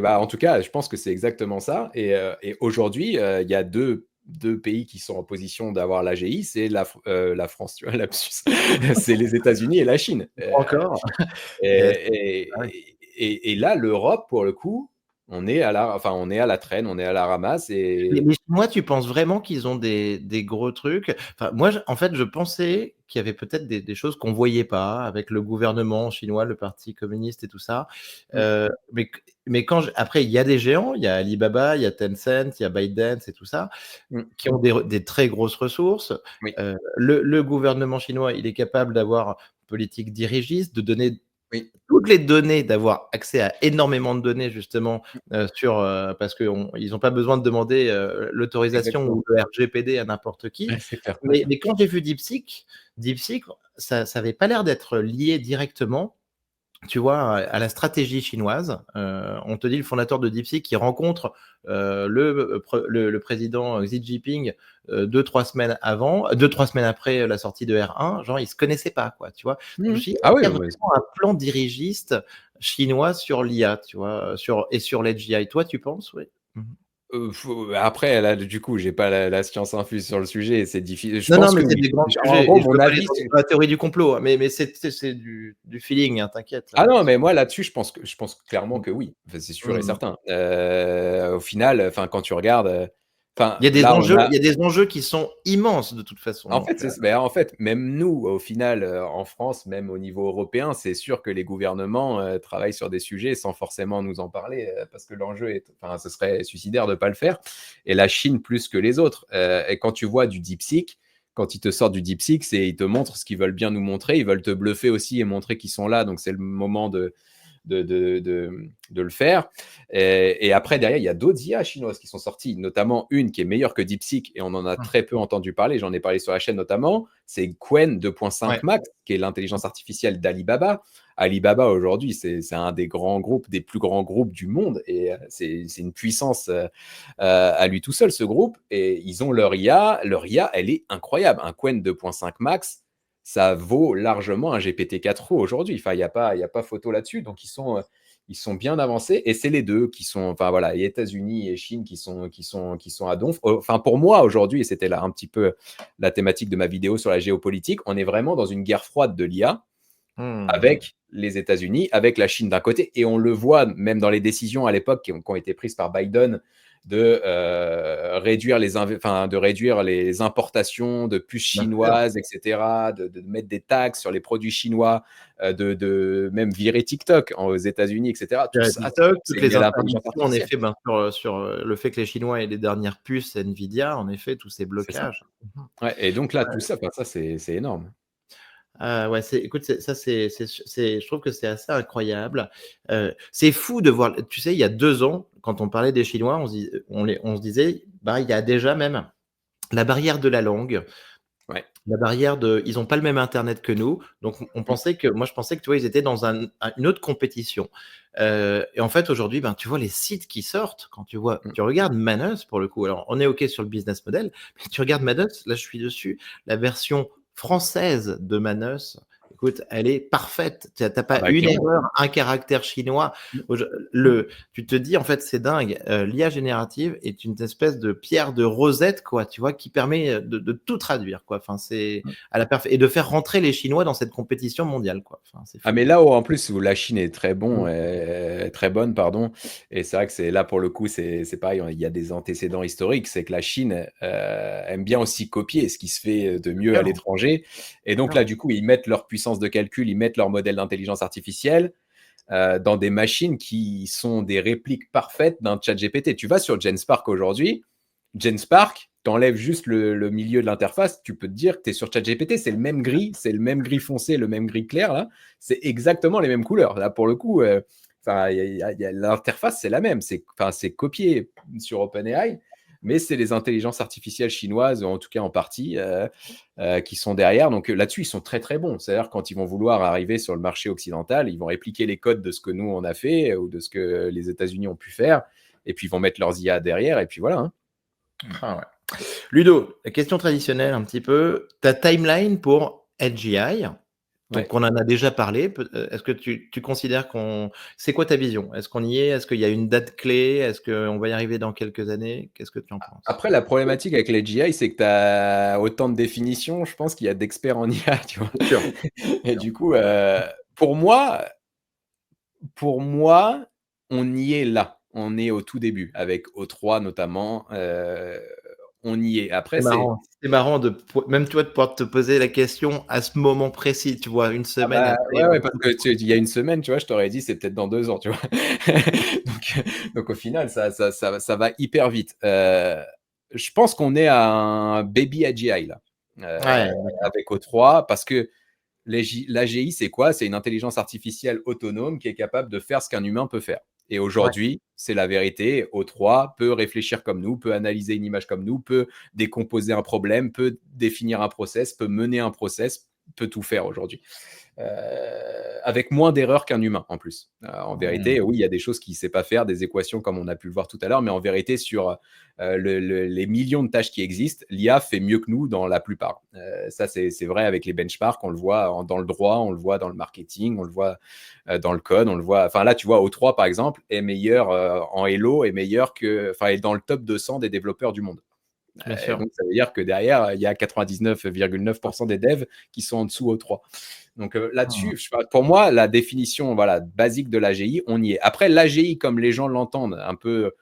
En tout cas, je pense que c'est exactement ça. Et aujourd'hui, il y a deux pays qui sont en position d'avoir l'AGI, c'est la France, tu vois, lapsus. C'est les États-Unis et la Chine. Encore. Et ah ouais. Et là, l'Europe, pour le coup, on est à la traîne, on est à la ramasse. Les Chinois, tu penses vraiment qu'ils ont des gros trucs? Enfin, moi, en fait, je pensais qu'il y avait peut-être des choses qu'on voyait pas avec le gouvernement chinois, le parti communiste et tout ça. Mm, Mais après, il y a des géants, il y a Alibaba, il y a Tencent, il y a ByteDance et tout ça, mm, qui ont des très grosses ressources. oui, Le gouvernement chinois, il est capable d'avoir une politique dirigiste, de donner oui, toutes les données, d'avoir accès à énormément de données justement, parce qu'ils ont pas besoin de demander, l'autorisation exactement. ou le RGPD à n'importe qui. Ouais, c'est clair. Mais quand j'ai vu DeepSeek, ça avait pas l'air d'être lié directement, tu vois, à la stratégie chinoise. On te dit le fondateur de DeepSeek qui rencontre, le président Xi Jinping, 2-3 semaines avant, 2-3 semaines après la sortie de R1, genre ils se connaissaient pas quoi, tu vois? Je me Mhm. suis dit: Ah «Est-ce oui, qu'il y a vraiment un plan dirigiste chinois sur l'IA?» tu vois? Sur l'AGI. Toi, tu penses? Oui? Mmh. après, là, du coup, j'ai pas la science infuse sur le sujet, c'est difficile. Je Non, non, pense mais que c'est oui. des grands En sujets gros, et je mon veux pas aller avis, dans la théorie du complot, hein, mais c'est du feeling, hein, t'inquiète. ah non, mais moi là-dessus, je pense clairement Mmh. que oui. Enfin, c'est sûr et Mmh. certain. Au final, enfin, quand tu regardes, enfin, Il y a des là, on enjeux a il y a des enjeux qui sont immenses de toute façon, en fait, donc en fait, même nous, au final, en France, même au niveau européen, c'est sûr que les gouvernements, travaillent sur des sujets sans forcément nous en parler, parce que l'enjeu est enfin, ce serait suicidaire de pas le faire et la Chine plus que les autres, et quand tu vois du DeepSeek, quand ils te sortent du DeepSeek, c'est ils te montrent ce qu'ils veulent bien nous montrer. Ils veulent te bluffer aussi et montrer qu'ils sont là, donc c'est le moment de le faire. Et après, derrière, il y a d'autres IA chinoises qui sont sorties, notamment une qui est meilleure que DeepSeek, et on en a mmh, très peu entendu parler, j'en ai parlé sur la chaîne notamment, c'est Qwen 2.5 ouais. Max, qui est l'intelligence artificielle d'Alibaba. Alibaba, aujourd'hui, c'est un des grands groupes, des plus grands groupes du monde, et c'est une puissance à lui tout seul, ce groupe, et ils ont leur IA, elle est incroyable. Un Qwen 2.5 Max, ça vaut largement un GPT-4o aujourd'hui. Enfin, il y a pas photo là-dessus. Donc, ils sont bien avancés. Et c'est les deux qui sont, enfin voilà, les États-Unis et Chine qui sont à donf. Enfin, pour moi, aujourd'hui, et c'était là un petit peu la thématique de ma vidéo sur la géopolitique, on est vraiment dans une guerre froide de l'IA Mmh. avec les États-Unis, avec la Chine d'un côté. Et on le voit même dans les décisions à l'époque qui ont été prises par Biden de réduire les importations de puces Bien sûr. chinoises, etc., de mettre des taxes sur les produits chinois, de même virer TikTok aux États-Unis, etc. Tout ça, TikTok, c'est toutes lié les à l'intelligence interdictions en artificielle. effet, ben, sur le fait que les Chinois aient les dernières puces Nvidia, en effet, tous ces C'est ça. blocages. Mmh. Ouais, et donc là, tout ça, enfin, ça c'est énorme. Ouais, écoute, je trouve que c'est assez incroyable. C'est fou de voir, tu sais, il y a 2 ans, quand on parlait des Chinois, on se disait: «Bah, il y a déjà même la barrière de la langue, Ouais. la barrière de ils ont pas le même internet que nous». Donc on Mm, pensait que moi, je pensais que, tu vois, ils étaient dans une autre compétition. Et en fait, aujourd'hui, ben, tu vois les sites qui sortent, quand mm. tu regardes Manus pour le coup, alors on est OK sur le business model, mais tu regardes Manus, là je suis dessus, la version française de Manus, écoute, elle est parfaite. Tu as Ah pas bah une clairement. erreur, un caractère chinois. Mm, Auj le Tu te dis en fait c'est dingue, l'IA générative est une espèce de pierre de Rosette quoi, tu vois? Qui permet, de tout traduire quoi. Enfin c'est mm. à la perf et de faire rentrer les Chinois dans cette compétition mondiale quoi. Enfin c'est Ah fou. mais là où en plus où la Chine est Mmh. très bonne, pardon, et c'est vrai que c'est là pour le coup c'est pareil, il y a des antécédents historiques, c'est que la Chine aime bien aussi copier ce qui se fait de mieux à Sûr, l'étranger, et donc sûr. là du coup ils mettent leur puissance de calcul, ils mettent leur modèle d'intelligence artificielle dans des machines qui sont des répliques parfaites d'un chat GPT. Tu vas sur GenSpark aujourd'hui, GenSpark, t'enlèves juste le milieu de l'interface, tu peux te dire que tu es sur ChatGPT, c'est le même gris foncé, le même gris clair, là, c'est exactement les mêmes couleurs. Là, pour le coup, l'interface, c'est la même, c'est copié sur OpenAI, mais c'est les intelligences artificielles chinoises, en tout cas en partie, qui sont derrière. Donc là-dessus, ils sont très très bons. C'est-à-dire quand ils vont vouloir arriver sur le marché occidental, ils vont répliquer les codes de ce que nous on a fait ou de ce que les États-Unis ont pu faire, et puis ils vont mettre leurs IA derrière, et puis voilà. Hein. Ah ouais. Ludo, la question traditionnelle un petit peu, ta timeline pour AGI, Ouais. donc on en a déjà parlé, est-ce que tu considères qu'on... C'est quoi ta vision? Est-ce qu'on y est? Est-ce qu'il y a une date clé? Est-ce qu'on va y arriver dans quelques années? Qu'est-ce que tu en penses? Après, la problématique avec les GI, c'est que tu as autant de définitions, je pense qu'il y a d'experts en IA, tu vois. Bien sûr. Et du coup, pour moi, on y est là. On est au tout début, avec O3 notamment. On y est. Après, C'est marrant même toi de pouvoir te poser la question à ce moment précis, tu vois, une Ah semaine bah, après. ouais, parce que il y a une semaine, tu vois, je t'aurais dit, c'est peut-être dans 2 ans, tu vois. Donc au final, ça va hyper vite. Je pense qu'on est à un baby AGI, là, Ouais, d'accord. avec O3, parce que l'AGI, c'est quoi? C'est une intelligence artificielle autonome qui est capable de faire ce qu'un humain peut faire. Et Ouais. aujourd'hui, c'est la vérité. O3 peut réfléchir comme nous, peut analyser une image comme nous, peut décomposer un problème, peut définir un process, peut mener un process, peut tout faire aujourd'hui. Avec moins d'erreurs qu'un humain en plus. En vérité, oui, il y a des choses qu'il ne sait pas faire, des équations comme on a pu le voir tout à l'heure, mais en vérité, sur les millions de tâches qui existent, l'IA fait mieux que nous dans la plupart. Ça, c'est vrai avec les benchmarks, on le voit dans le droit, on le voit dans le marketing, on le voit dans le code, on le voit. Enfin là, tu vois, O3 par exemple est meilleur en Hello, est meilleur que, enfin, est dans le top 200 des développeurs du monde. Bien sûr. Donc ça veut dire que derrière, il y a 99,9% des devs qui sont en dessous O3. Donc là-dessus, pour moi, la définition voilà, basique de l'AGI, on y est. Après, l'AGI, comme les gens l'entendent, un peu,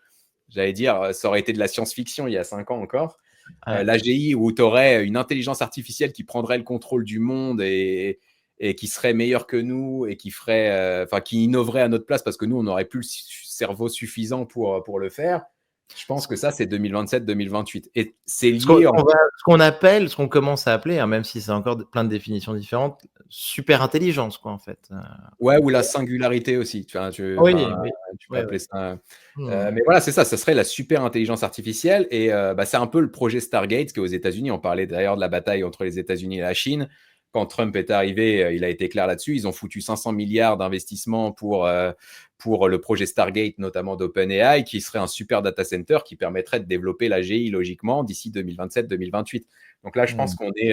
j'allais dire, ça aurait été de la science-fiction il y a 5 ans encore. Ouais. L'AGI où tu aurais une intelligence artificielle qui prendrait le contrôle du monde et qui serait meilleure que nous et qui ferait, qui innoverait à notre place parce que nous, on n'aurait plus le cerveau suffisant pour le faire. Je pense que ça, c'est 2027-2028. Et c'est lié Ce qu'on commence à appeler, hein, même si c'est encore plein de définitions différentes, super intelligence, quoi, en fait. Ouais, ou la singularité aussi. Oui, oui. Tu peux Ouais, appeler ouais. ça. Mmh. Mais voilà, c'est ça. Ça serait la super intelligence artificielle. Et c'est un peu le projet Stargate qui est aux États-Unis. On parlait d'ailleurs de la bataille entre les États-Unis et la Chine. Quand Trump est arrivé, il a été clair là-dessus. Ils ont foutu 500 milliards d'investissements pour le projet Stargate, notamment d'OpenAI, qui serait un super data center qui permettrait de développer l'AGI logiquement d'ici 2027-2028. Donc là, je pense qu'on est.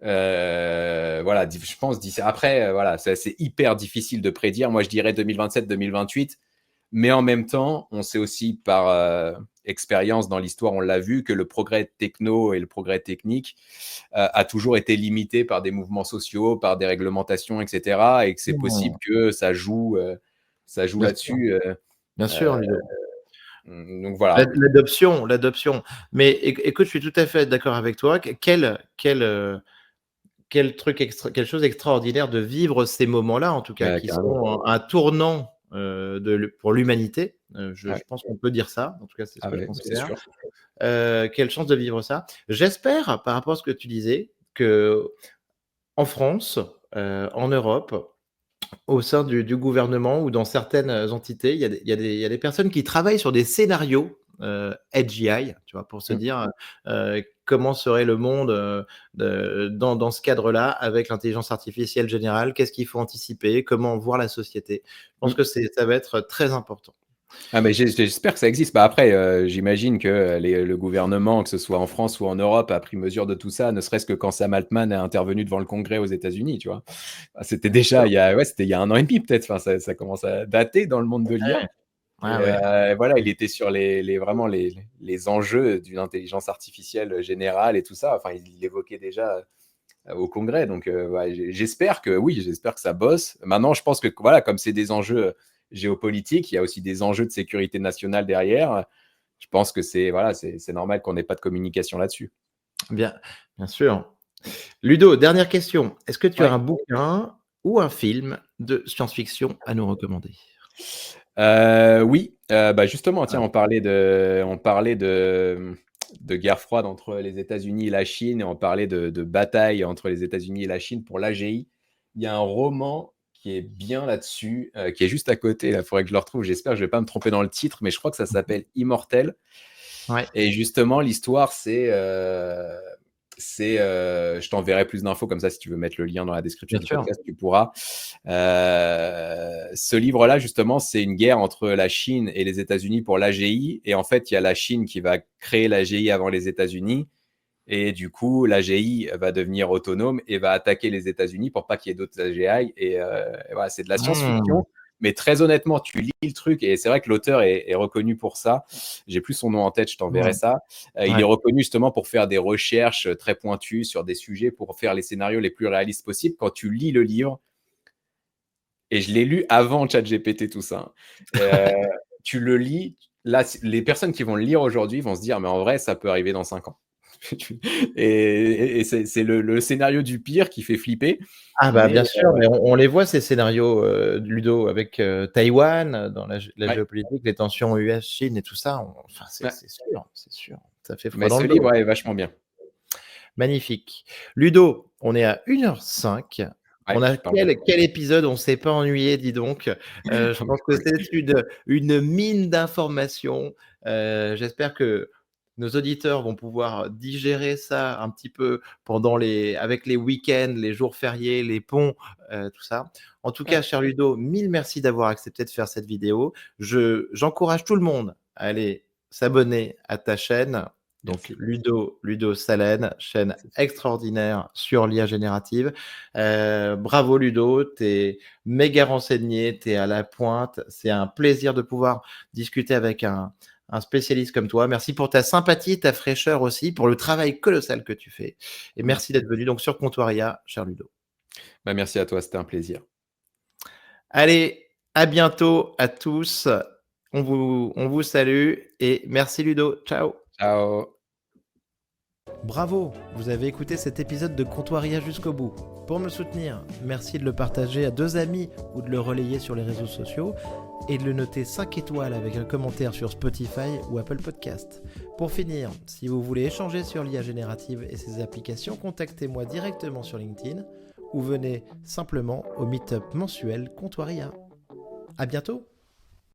Voilà, je pense d'ici après, voilà, c'est hyper difficile de prédire. Moi, je dirais 2027-2028, mais en même temps, on sait aussi par expérience dans l'histoire, on l'a vu, que le progrès techno et le progrès technique a toujours été limité par des mouvements sociaux, par des réglementations, etc., et que c'est possible que ça joue Bien sûr, là-dessus. bien sûr, Euh, Ludo. donc voilà. L'adoption. Mais écoute, je suis tout à fait d'accord avec toi. Quel truc quelle chose extraordinaire de vivre ces moments-là, en tout cas, qui Carrément. sont un tournant pour l'humanité. Je Ouais. pense qu'on peut dire ça. En tout cas, c'est ce Ah que je ouais, c'est considère. sûr. Quelle chance de vivre ça. J'espère, par rapport à ce que tu disais, que en France, en Europe, au sein du gouvernement ou dans certaines entités, il y a des personnes qui travaillent sur des scénarios AGI, tu vois, pour se Mm. dire comment serait le monde dans ce cadre-là avec l'intelligence artificielle générale, qu'est-ce qu'il faut anticiper, comment voir la société. Je pense Mm. que ça va être très important. Ah mais j'espère que ça existe. Bah après, j'imagine que le gouvernement, que ce soit en France ou en Europe, a pris mesure de tout ça, ne serait-ce que quand Sam Altman a intervenu devant le Congrès aux États-Unis, tu vois. C'était Bien déjà sûr. c'était il y a 1 an et demi peut-être. Enfin, ça commence à dater dans le monde de l'IA. Ouais, Et ouais, ouais. voilà, il était sur vraiment les enjeux d'une intelligence artificielle générale et tout ça. Enfin, il l'évoquait déjà au Congrès. Donc, ouais, j'espère que ça bosse. Maintenant, je pense que voilà, comme c'est des enjeux géopolitiques, il y a aussi des enjeux de sécurité nationale derrière. Je pense que c'est normal qu'on n'ait pas de communication là-dessus. Bien, bien sûr. Ludo, dernière question. Est-ce que tu as Ouais. un bouquin ou un film de science-fiction à nous recommander? Oui, bah justement, tiens, on parlait de guerre froide entre les États-Unis et la Chine, et on parlait de bataille entre les États-Unis et la Chine pour l'AGI. Il y a un roman qui est bien là-dessus, qui est juste à côté. Il faudrait que je le retrouve. J'espère que je ne vais pas me tromper dans le titre, mais je crois que ça s'appelle Immortel. Ouais, Et justement, l'histoire, je t'enverrai plus d'infos comme ça, si tu veux mettre le lien dans la description bien du sûr. podcast, tu pourras. Ce livre-là, justement, c'est une guerre entre la Chine et les États-Unis pour l'AGI. Et en fait, il y a la Chine qui va créer l'AGI avant les États-Unis. Et du coup, l'AGI va devenir autonome et va attaquer les États-Unis pour pas qu'il y ait d'autres AGI. Et voilà, c'est de la Mmh. science-fiction. Mais très honnêtement, tu lis le truc et c'est vrai que l'auteur est reconnu pour ça. J'ai plus son nom en tête, je t'enverrai Mmh. ça. Il est Ouais. reconnu justement pour faire des recherches très pointues sur des sujets pour faire les scénarios les plus réalistes possibles. Quand tu lis le livre, et je l'ai lu avant ChatGPT, tout ça, tu le lis, là, les personnes qui vont le lire aujourd'hui vont se dire, mais en vrai, ça peut arriver dans 5 ans. Et c'est le scénario du pire qui fait flipper. Ah bah, Mais bien sûr, mais on les voit ces scénarios, Ludo, avec, Taïwan, dans la ouais, géopolitique, les tensions US-Chine et tout ça, enfin ouais. c'est sûr, c'est sûr. Ça fait froid Mais dans ce le dos. livre est vachement bien. Magnifique. Ludo, on est à 1h05. On Ouais, a tu parles bien. quel épisode? On s'est pas ennuyé, dis donc. Je pense que c'est une mine d'informations. J'espère que nos auditeurs vont pouvoir digérer ça un petit peu avec les week-ends, les jours fériés, les ponts, tout ça. En tout cas, Ouais, cher Ludo, mille merci d'avoir accepté de faire cette vidéo. J'encourage tout le monde à aller s'abonner à ta chaîne. Donc merci. Ludo Salen, chaîne extraordinaire sur l'IA générative. Bravo Ludo, tu es méga renseigné, tu es à la pointe. C'est un plaisir de pouvoir discuter avec un spécialiste comme toi. Merci pour ta sympathie, ta fraîcheur aussi, pour le travail colossal que tu fais. Et merci Merci. d'être venu donc sur Comptoiria, cher Ludo. Bah, merci à toi, c'était un plaisir. Allez, à bientôt à tous. On vous salue et merci Ludo. Ciao. Ciao. Bravo, vous avez écouté cet épisode de Comptoiria jusqu'au bout. Pour me soutenir, merci de le partager à 2 amis ou de le relayer sur les réseaux sociaux et de le noter 5 étoiles avec un commentaire sur Spotify ou Apple Podcast. Pour finir, si vous voulez échanger sur l'IA générative et ses applications, contactez-moi directement sur LinkedIn ou venez simplement au meet-up mensuel Comptoiria. À bientôt!